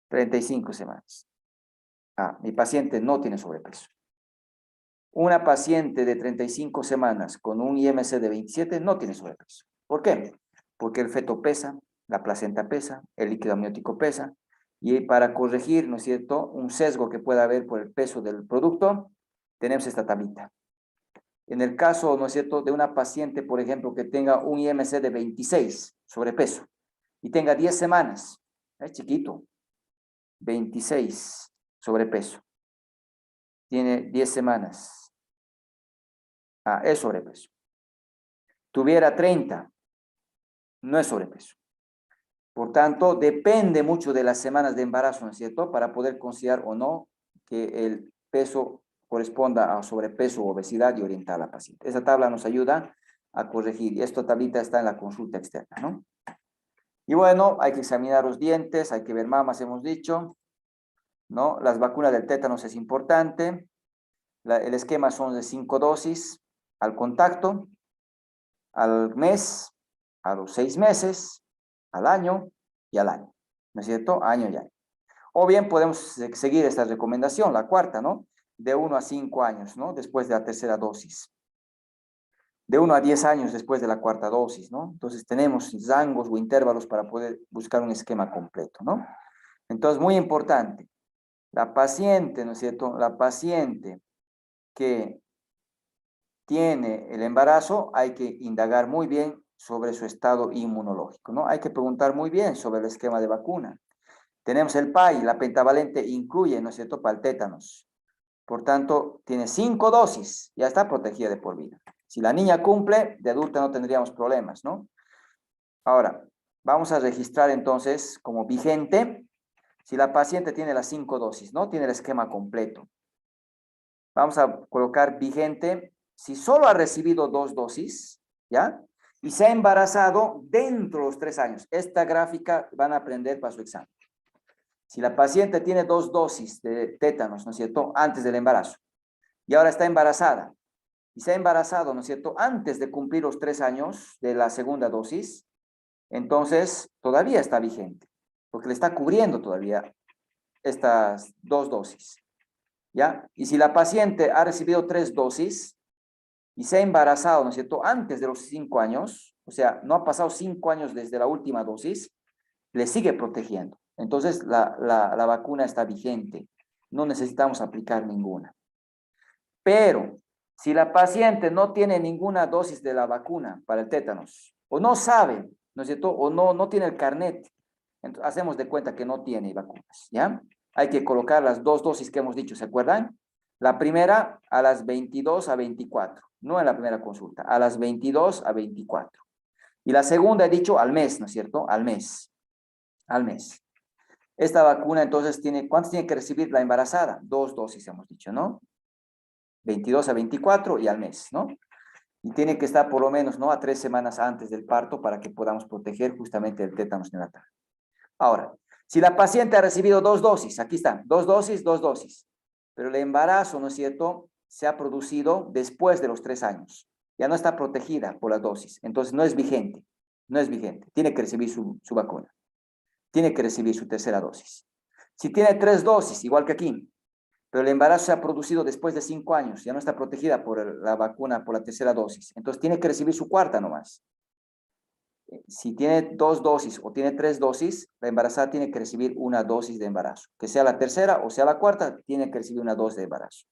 [SPEAKER 1] 35 semanas. Ah, mi paciente no tiene sobrepeso. Una paciente de 35 semanas con un IMC de 27 no tiene sobrepeso. ¿Por qué? Porque el feto pesa, la placenta pesa, el líquido amniótico pesa, y para corregir, ¿no es cierto?, un sesgo que pueda haber por el peso del producto, tenemos esta tablita. En el caso, ¿no es cierto?, de una paciente, por ejemplo, que tenga un IMC de 26, sobrepeso, y tenga 10 semanas, es chiquito, 26, sobrepeso, tiene 10 semanas, es sobrepeso. Tuviera 30, no es sobrepeso. Por tanto, depende mucho de las semanas de embarazo, ¿no es cierto?, para poder considerar o no que el peso corresponda a sobrepeso o obesidad y orientar a la paciente. Esa tabla nos ayuda a corregir, y esta tablita está en la consulta externa, ¿no? Y bueno, hay que examinar los dientes, hay que ver mamas, hemos dicho, ¿no? Las vacunas del tétanos es importante. El esquema son de 5 dosis al contacto, al mes, a los 6 meses, al año y al año, ¿no es cierto? Año y año. O bien podemos seguir esta recomendación, la cuarta, ¿no? De 1 a 5 años, ¿no? Después de la tercera dosis. De 1 a 10 años después de la cuarta dosis, ¿no? Entonces tenemos rangos o intervalos para poder buscar un esquema completo, ¿no? Entonces, muy importante, la paciente, ¿no es cierto? La paciente que tiene el embarazo, hay que indagar muy bien sobre su estado inmunológico, ¿no? Hay que preguntar muy bien sobre el esquema de vacuna. Tenemos el PAI, la pentavalente incluye, ¿no es cierto?, para el tétanos. Por tanto, tiene 5 dosis, ya está protegida de por vida. Si la niña cumple, de adulta no tendríamos problemas, ¿no? Ahora, vamos a registrar entonces como vigente, si la paciente tiene las 5 dosis, ¿no? Tiene el esquema completo. Vamos a colocar vigente si solo ha recibido 2 dosis, ¿ya? Y se ha embarazado dentro de los 3 años. Esta gráfica van a aprender para su examen. Si la paciente tiene 2 dosis de tétanos, ¿no es cierto?, antes del embarazo, y ahora está embarazada, y se ha embarazado, ¿no es cierto?, antes de cumplir los 3 años de la segunda dosis, entonces todavía está vigente, porque le está cubriendo todavía estas 2 dosis, ¿ya? Y si la paciente ha recibido 3 dosis y se ha embarazado, ¿no es cierto?, antes de los 5 años, o sea, no ha pasado 5 años desde la última dosis, le sigue protegiendo. Entonces, la vacuna está vigente. No necesitamos aplicar ninguna. Pero, si la paciente no tiene ninguna dosis de la vacuna para el tétanos, o no sabe, ¿no es cierto?, o no tiene el carnet, entonces, hacemos de cuenta que no tiene vacunas, ¿ya? Hay que colocar las 2 dosis que hemos dicho, ¿se acuerdan? La primera a las 22 a 24, no en la primera consulta, a las 22 a 24. Y la segunda he dicho al mes, ¿no es cierto? Al mes. Al mes. Esta vacuna entonces ¿cuántos tiene que recibir la embarazada? 2 dosis hemos dicho, ¿no? 22 a 24 y al mes, ¿no? Y tiene que estar por lo menos, ¿no?, a 3 semanas antes del parto para que podamos proteger justamente el tétanos neonatal. Ahora, si la paciente ha recibido 2 dosis, aquí están, 2 dosis, 2 dosis, pero el embarazo, ¿no es cierto?, se ha producido después de los 3 años. Ya no está protegida por la dosis, entonces no es vigente, no es vigente, tiene que recibir su vacuna. Tiene que recibir su tercera dosis. Si tiene 3 dosis, igual que aquí, pero el embarazo se ha producido después de 5 años, ya no está protegida por la vacuna, por la tercera dosis. Entonces tiene que recibir su cuarta nomás. Si tiene 2 dosis o tiene 3 dosis, la embarazada tiene que recibir una dosis de embarazo. Que sea la tercera o sea la cuarta, tiene que recibir una dosis de embarazo.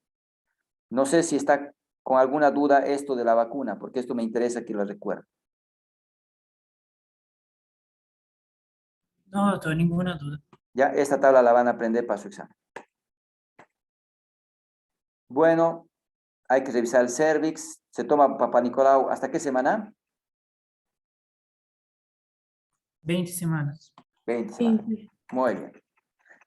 [SPEAKER 1] No sé si está con alguna duda esto de la vacuna, porque esto me interesa que lo recuerde.
[SPEAKER 4] No, doctor, ninguna duda.
[SPEAKER 1] Ya, esta tabla la van a aprender para su examen. Bueno, hay que revisar el cervix. Se toma Papá Nicolau, ¿hasta qué semana?
[SPEAKER 4] 20 semanas.
[SPEAKER 1] 20 semanas. Muy bien.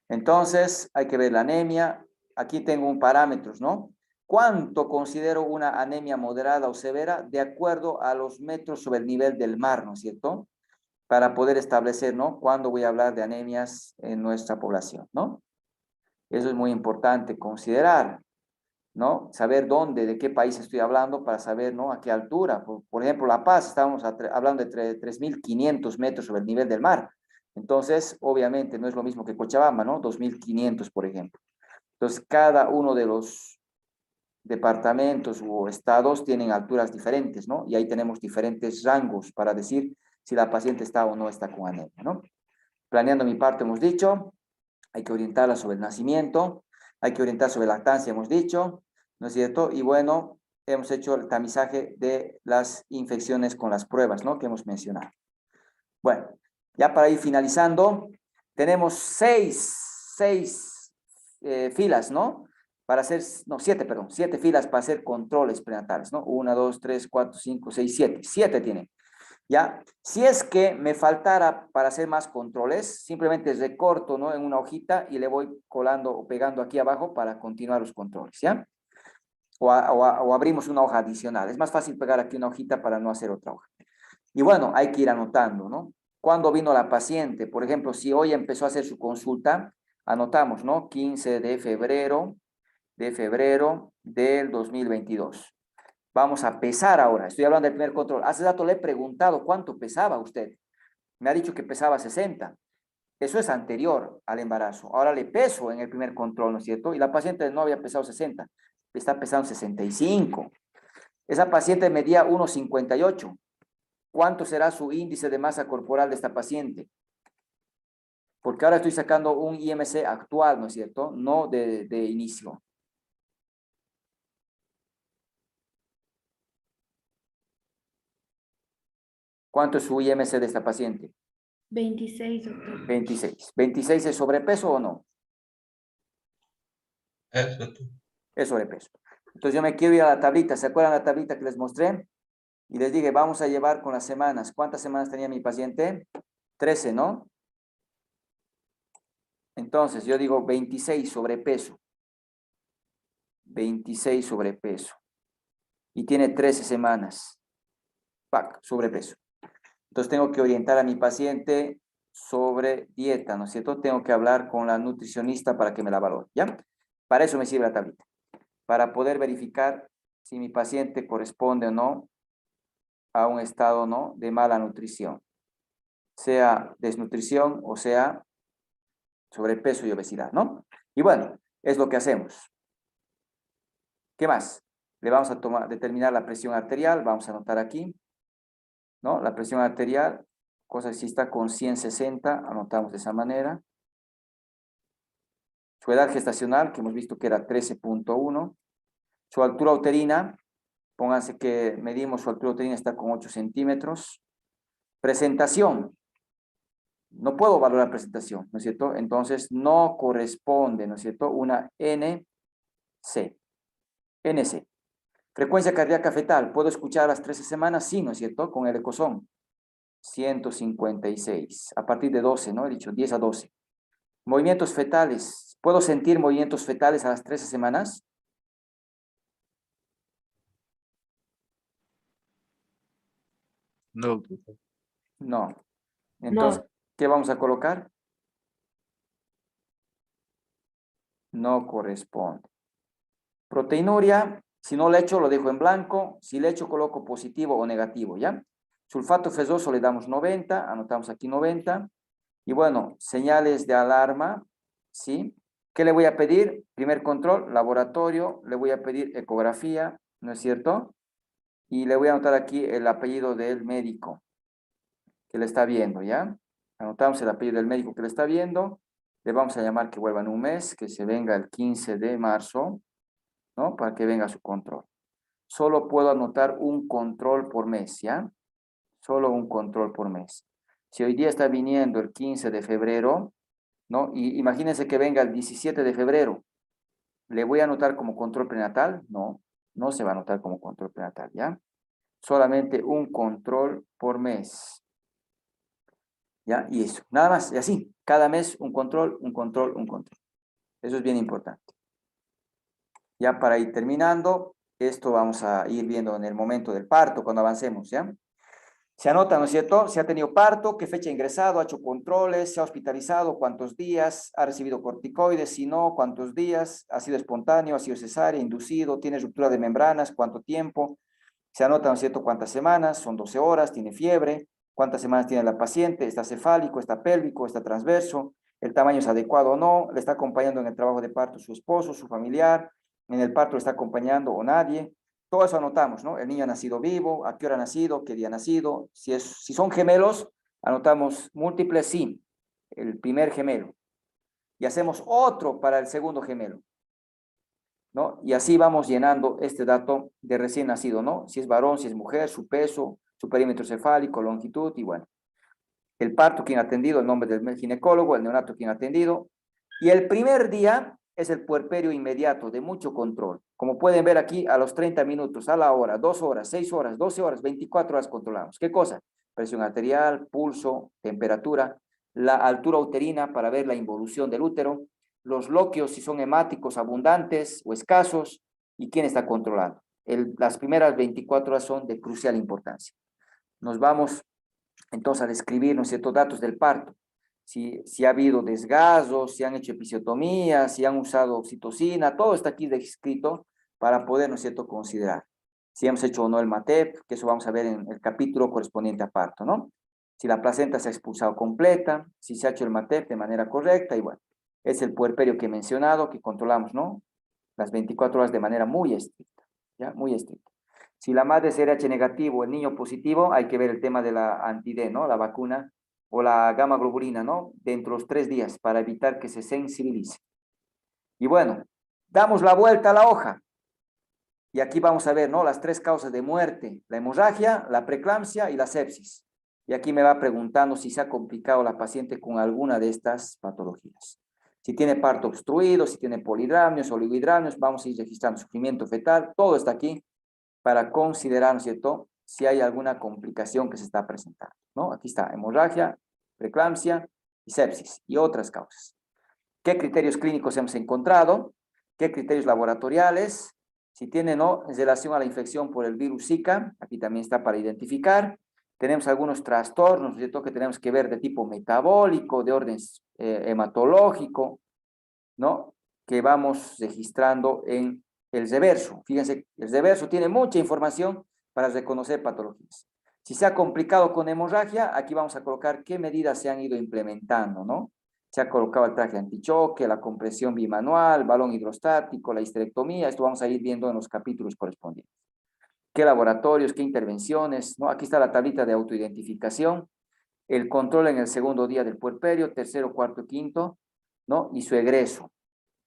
[SPEAKER 1] Entonces, hay que ver la anemia. Aquí tengo un parámetros, ¿no? ¿Cuánto considero una anemia moderada o severa de acuerdo a los metros sobre el nivel del mar, ¿no es cierto? Para poder establecer, ¿no? Cuándo voy a hablar de anemias en nuestra población, ¿no? Eso es muy importante considerar, ¿no? Saber dónde, de qué país estoy hablando para saber, ¿no? A qué altura. Por ejemplo, La Paz, estamos hablando de 3.500 metros sobre el nivel del mar. Entonces, obviamente, no es lo mismo que Cochabamba, ¿no? 2.500, por ejemplo. Entonces, cada uno de los departamentos o estados tienen alturas diferentes, ¿no? Y ahí tenemos diferentes rangos para decir si la paciente está o no está con anemia, ¿no? Planeando mi parte, hemos dicho, hay que orientarla sobre el nacimiento, hay que orientar sobre lactancia, hemos dicho, ¿no es cierto? Y bueno, hemos hecho el tamizaje de las infecciones con las pruebas, ¿no? Que hemos mencionado. Bueno, ya para ir finalizando, tenemos seis filas, ¿no? Para hacer, no, 7, perdón, 7 filas para hacer controles prenatales, ¿no? 1, 2, 3, 4, 5, 6, 7. 7 tienen. ¿Ya? Si es que me faltara para hacer más controles, simplemente recorto, ¿no? En una hojita y le voy colando o pegando aquí abajo para continuar los controles, ¿ya? O abrimos una hoja adicional. Es más fácil pegar aquí una hojita para no hacer otra hoja. Y bueno, hay que ir anotando, ¿no? ¿Cuándo vino la paciente? Por ejemplo, si hoy empezó a hacer su consulta, anotamos, ¿no? 15 de febrero del 2022. Vamos a pesar ahora. Estoy hablando del primer control. Hace rato le he preguntado cuánto pesaba usted. Me ha dicho que pesaba 60. Eso es anterior al embarazo. Ahora le peso en el primer control, ¿no es cierto? Y la paciente no había pesado 60. Está pesando 65. Esa paciente medía 1,58. ¿Cuánto será su índice de masa corporal de esta paciente? Porque ahora estoy sacando un IMC actual, ¿no es cierto? No de inicio. ¿Cuánto es su IMC de esta paciente?
[SPEAKER 6] 26, doctor.
[SPEAKER 1] 26. ¿26 es sobrepeso o no?
[SPEAKER 2] Doctor.
[SPEAKER 1] Es sobrepeso. Entonces yo me quiero ir a la tablita. ¿Se acuerdan la tablita que les mostré? Y les dije, vamos a llevar con las semanas. ¿Cuántas semanas tenía mi paciente? 13, ¿no? Entonces yo digo 26 sobrepeso. 26 sobrepeso. Y tiene 13 semanas. ¡Pac! Sobrepeso. Entonces tengo que orientar a mi paciente sobre dieta, ¿no es cierto? Tengo que hablar con la nutricionista para que me la valore, ¿ya? Para eso me sirve la tablita. Para poder verificar si mi paciente corresponde o no a un estado, ¿no? De mala nutrición. Sea desnutrición o sea sobrepeso y obesidad, ¿no? Y bueno, es lo que hacemos. ¿Qué más? Le vamos a determinar la presión arterial, vamos a anotar aquí, ¿no? La presión arterial, cosa que si está con 160, anotamos de esa manera. Su edad gestacional, que hemos visto que era 13.1. Su altura uterina, pónganse que medimos su altura uterina, está con 8 centímetros. Presentación. No puedo valorar presentación, ¿no es cierto? Entonces no corresponde, ¿no es cierto? Una NC. NC. Frecuencia cardíaca fetal. ¿Puedo escuchar a las 13 semanas? Sí, ¿no es cierto? Con el ecosón. 156. A partir de 12, ¿no? He dicho 10 a 12. Movimientos fetales. ¿Puedo sentir movimientos fetales a las 13 semanas?
[SPEAKER 2] No, doctor.
[SPEAKER 1] No. Entonces, ¿qué vamos a colocar? No corresponde. Proteinuria, si no le echo, lo dejo en blanco. Si le echo, coloco positivo o negativo, ¿ya? Sulfato fesoso le damos 90, anotamos aquí 90. Y bueno, señales de alarma, ¿sí? ¿Qué le voy a pedir? Primer control, laboratorio, le voy a pedir ecografía, ¿no es cierto? Y le voy a anotar aquí el apellido del médico que le está viendo, ¿ya? Anotamos el apellido del médico que le está viendo. Le vamos a llamar que vuelva en un mes, que se venga el 15 de marzo, ¿no? Para que venga su control. Solo puedo anotar un control por mes, ¿ya? Solo un control por mes. Si hoy día está viniendo el 15 de febrero, ¿no? Y imagínense que venga el 17 de febrero. ¿Le voy a anotar como control prenatal? No, no se va a anotar como control prenatal, ¿ya? Solamente un control por mes. ¿Ya? Y eso, nada más, y así, cada mes un control, un control, un control. Eso es bien importante. Ya para ir terminando, esto vamos a ir viendo en el momento del parto, cuando avancemos, ¿ya? Se anota, ¿no es cierto? Si ha tenido parto, qué fecha ha ingresado, ha hecho controles, se ha hospitalizado, cuántos días, ha recibido corticoides, si no, cuántos días, ha sido espontáneo, ha sido cesárea, inducido, tiene ruptura de membranas, cuánto tiempo. Se anota, ¿no es cierto?, cuántas semanas, son 12 horas, tiene fiebre, cuántas semanas tiene la paciente, está cefálico, está pélvico, está transverso, el tamaño es adecuado o no, le está acompañando en el trabajo de parto su esposo, su familiar, en el parto le está acompañando o nadie. Todo eso anotamos, ¿no? El niño ha nacido vivo, a qué hora ha nacido, qué día ha nacido. Si son gemelos, anotamos múltiples, sí, el primer gemelo. Y hacemos otro para el segundo gemelo, ¿no? Y así vamos llenando este dato de recién nacido, ¿no? Si es varón, si es mujer, su peso, su perímetro cefálico, longitud y bueno. El parto, quien ha atendido, el nombre del ginecólogo, el neonato, quien ha atendido. Y el primer día es el puerperio inmediato, de mucho control. Como pueden ver aquí, a los 30 minutos, a la hora, 2 horas, 6 horas, 12 horas, 24 horas controlamos. ¿Qué cosa? Presión arterial, pulso, temperatura, la altura uterina para ver la involución del útero, los loquios si son hemáticos abundantes o escasos y quién está controlando. Las primeras 24 horas son de crucial importancia. Nos vamos entonces a describir, ¿no es cierto?, datos del parto. Si ha habido desgazos, si han hecho episiotomía, si han usado oxitocina, todo está aquí descrito para poder, ¿no es cierto?, considerar. Si hemos hecho o no el MATEP, que eso vamos a ver en el capítulo correspondiente a parto, ¿no? Si la placenta se ha expulsado completa, si se ha hecho el MATEP de manera correcta, y bueno, es el puerperio que he mencionado, que controlamos, ¿no? Las 24 horas de manera muy estricta, ¿ya? Muy estricta. Si la madre es RH negativo, el niño positivo, hay que ver el tema de la anti-D, ¿no? La vacuna o la gamma globulina, ¿no? Dentro de los 3 días para evitar que se sensibilice. Y bueno, damos la vuelta a la hoja. Y aquí vamos a ver, ¿no? Las 3 causas de muerte: la hemorragia, la preeclampsia y la sepsis. Y aquí me va preguntando si se ha complicado la paciente con alguna de estas patologías. Si tiene parto obstruido, si tiene polidramnios, oligohidramnios, vamos a ir registrando sufrimiento fetal, todo está aquí para considerar, ¿no es cierto?, si hay alguna complicación que se está presentando, ¿no? Aquí está, hemorragia, preeclampsia y sepsis y otras causas. ¿Qué criterios clínicos hemos encontrado? ¿Qué criterios laboratoriales? Si tiene no en relación a la infección por el virus Zika, aquí también está para identificar. Tenemos algunos trastornos, ¿no es cierto?, que tenemos que ver de tipo metabólico, de orden hematológico, ¿no?, que vamos registrando en el reverso. Fíjense, el reverso tiene mucha información para reconocer patologías. Si se ha complicado con hemorragia, aquí vamos a colocar qué medidas se han ido implementando, ¿no? Se ha colocado el traje antichoque, la compresión bimanual, balón hidrostático, la histerectomía. Esto vamos a ir viendo en los capítulos correspondientes. ¿Qué laboratorios, qué intervenciones? ¿No? Aquí está la tablita de autoidentificación, el control en el segundo día del puerperio, tercero, cuarto, quinto, ¿no? Y su egreso.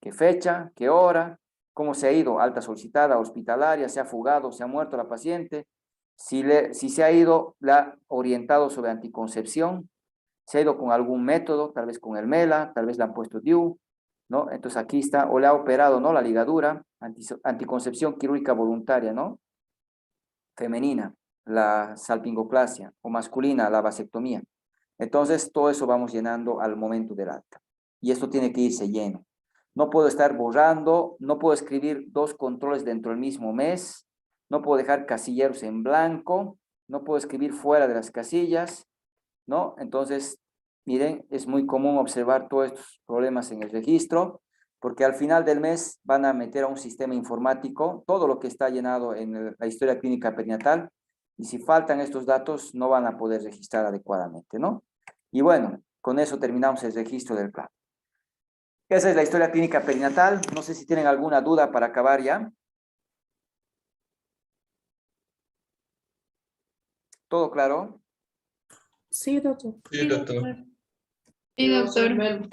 [SPEAKER 1] ¿Qué fecha? ¿Qué hora? ¿Cómo se ha ido? Alta solicitada, hospitalaria, se ha fugado, se ha muerto la paciente. Si se ha ido, la ha orientado sobre anticoncepción, se ha ido con algún método, tal vez con el MELA, tal vez le han puesto DIU, ¿no? Entonces aquí está, o le ha operado, ¿no?, la ligadura, anticoncepción quirúrgica voluntaria, ¿no?, femenina, la salpingoclasia, o masculina, la vasectomía. Entonces todo eso vamos llenando al momento del alta. Y esto tiene que irse lleno. No puedo estar borrando, no puedo escribir 2 controles dentro del mismo mes, no puedo dejar casilleros en blanco, no puedo escribir fuera de las casillas, ¿no? Entonces, miren, es muy común observar todos estos problemas en el registro, porque al final del mes van a meter a un sistema informático todo lo que está llenado en la historia clínica perinatal, y si faltan estos datos no van a poder registrar adecuadamente, ¿no? Y bueno, con eso terminamos el registro del plan. Esa es la historia clínica perinatal. No sé si tienen alguna duda para acabar ya. ¿Todo claro?
[SPEAKER 7] Sí, doctor.
[SPEAKER 2] Sí, doutor.
[SPEAKER 6] Sí, doctor.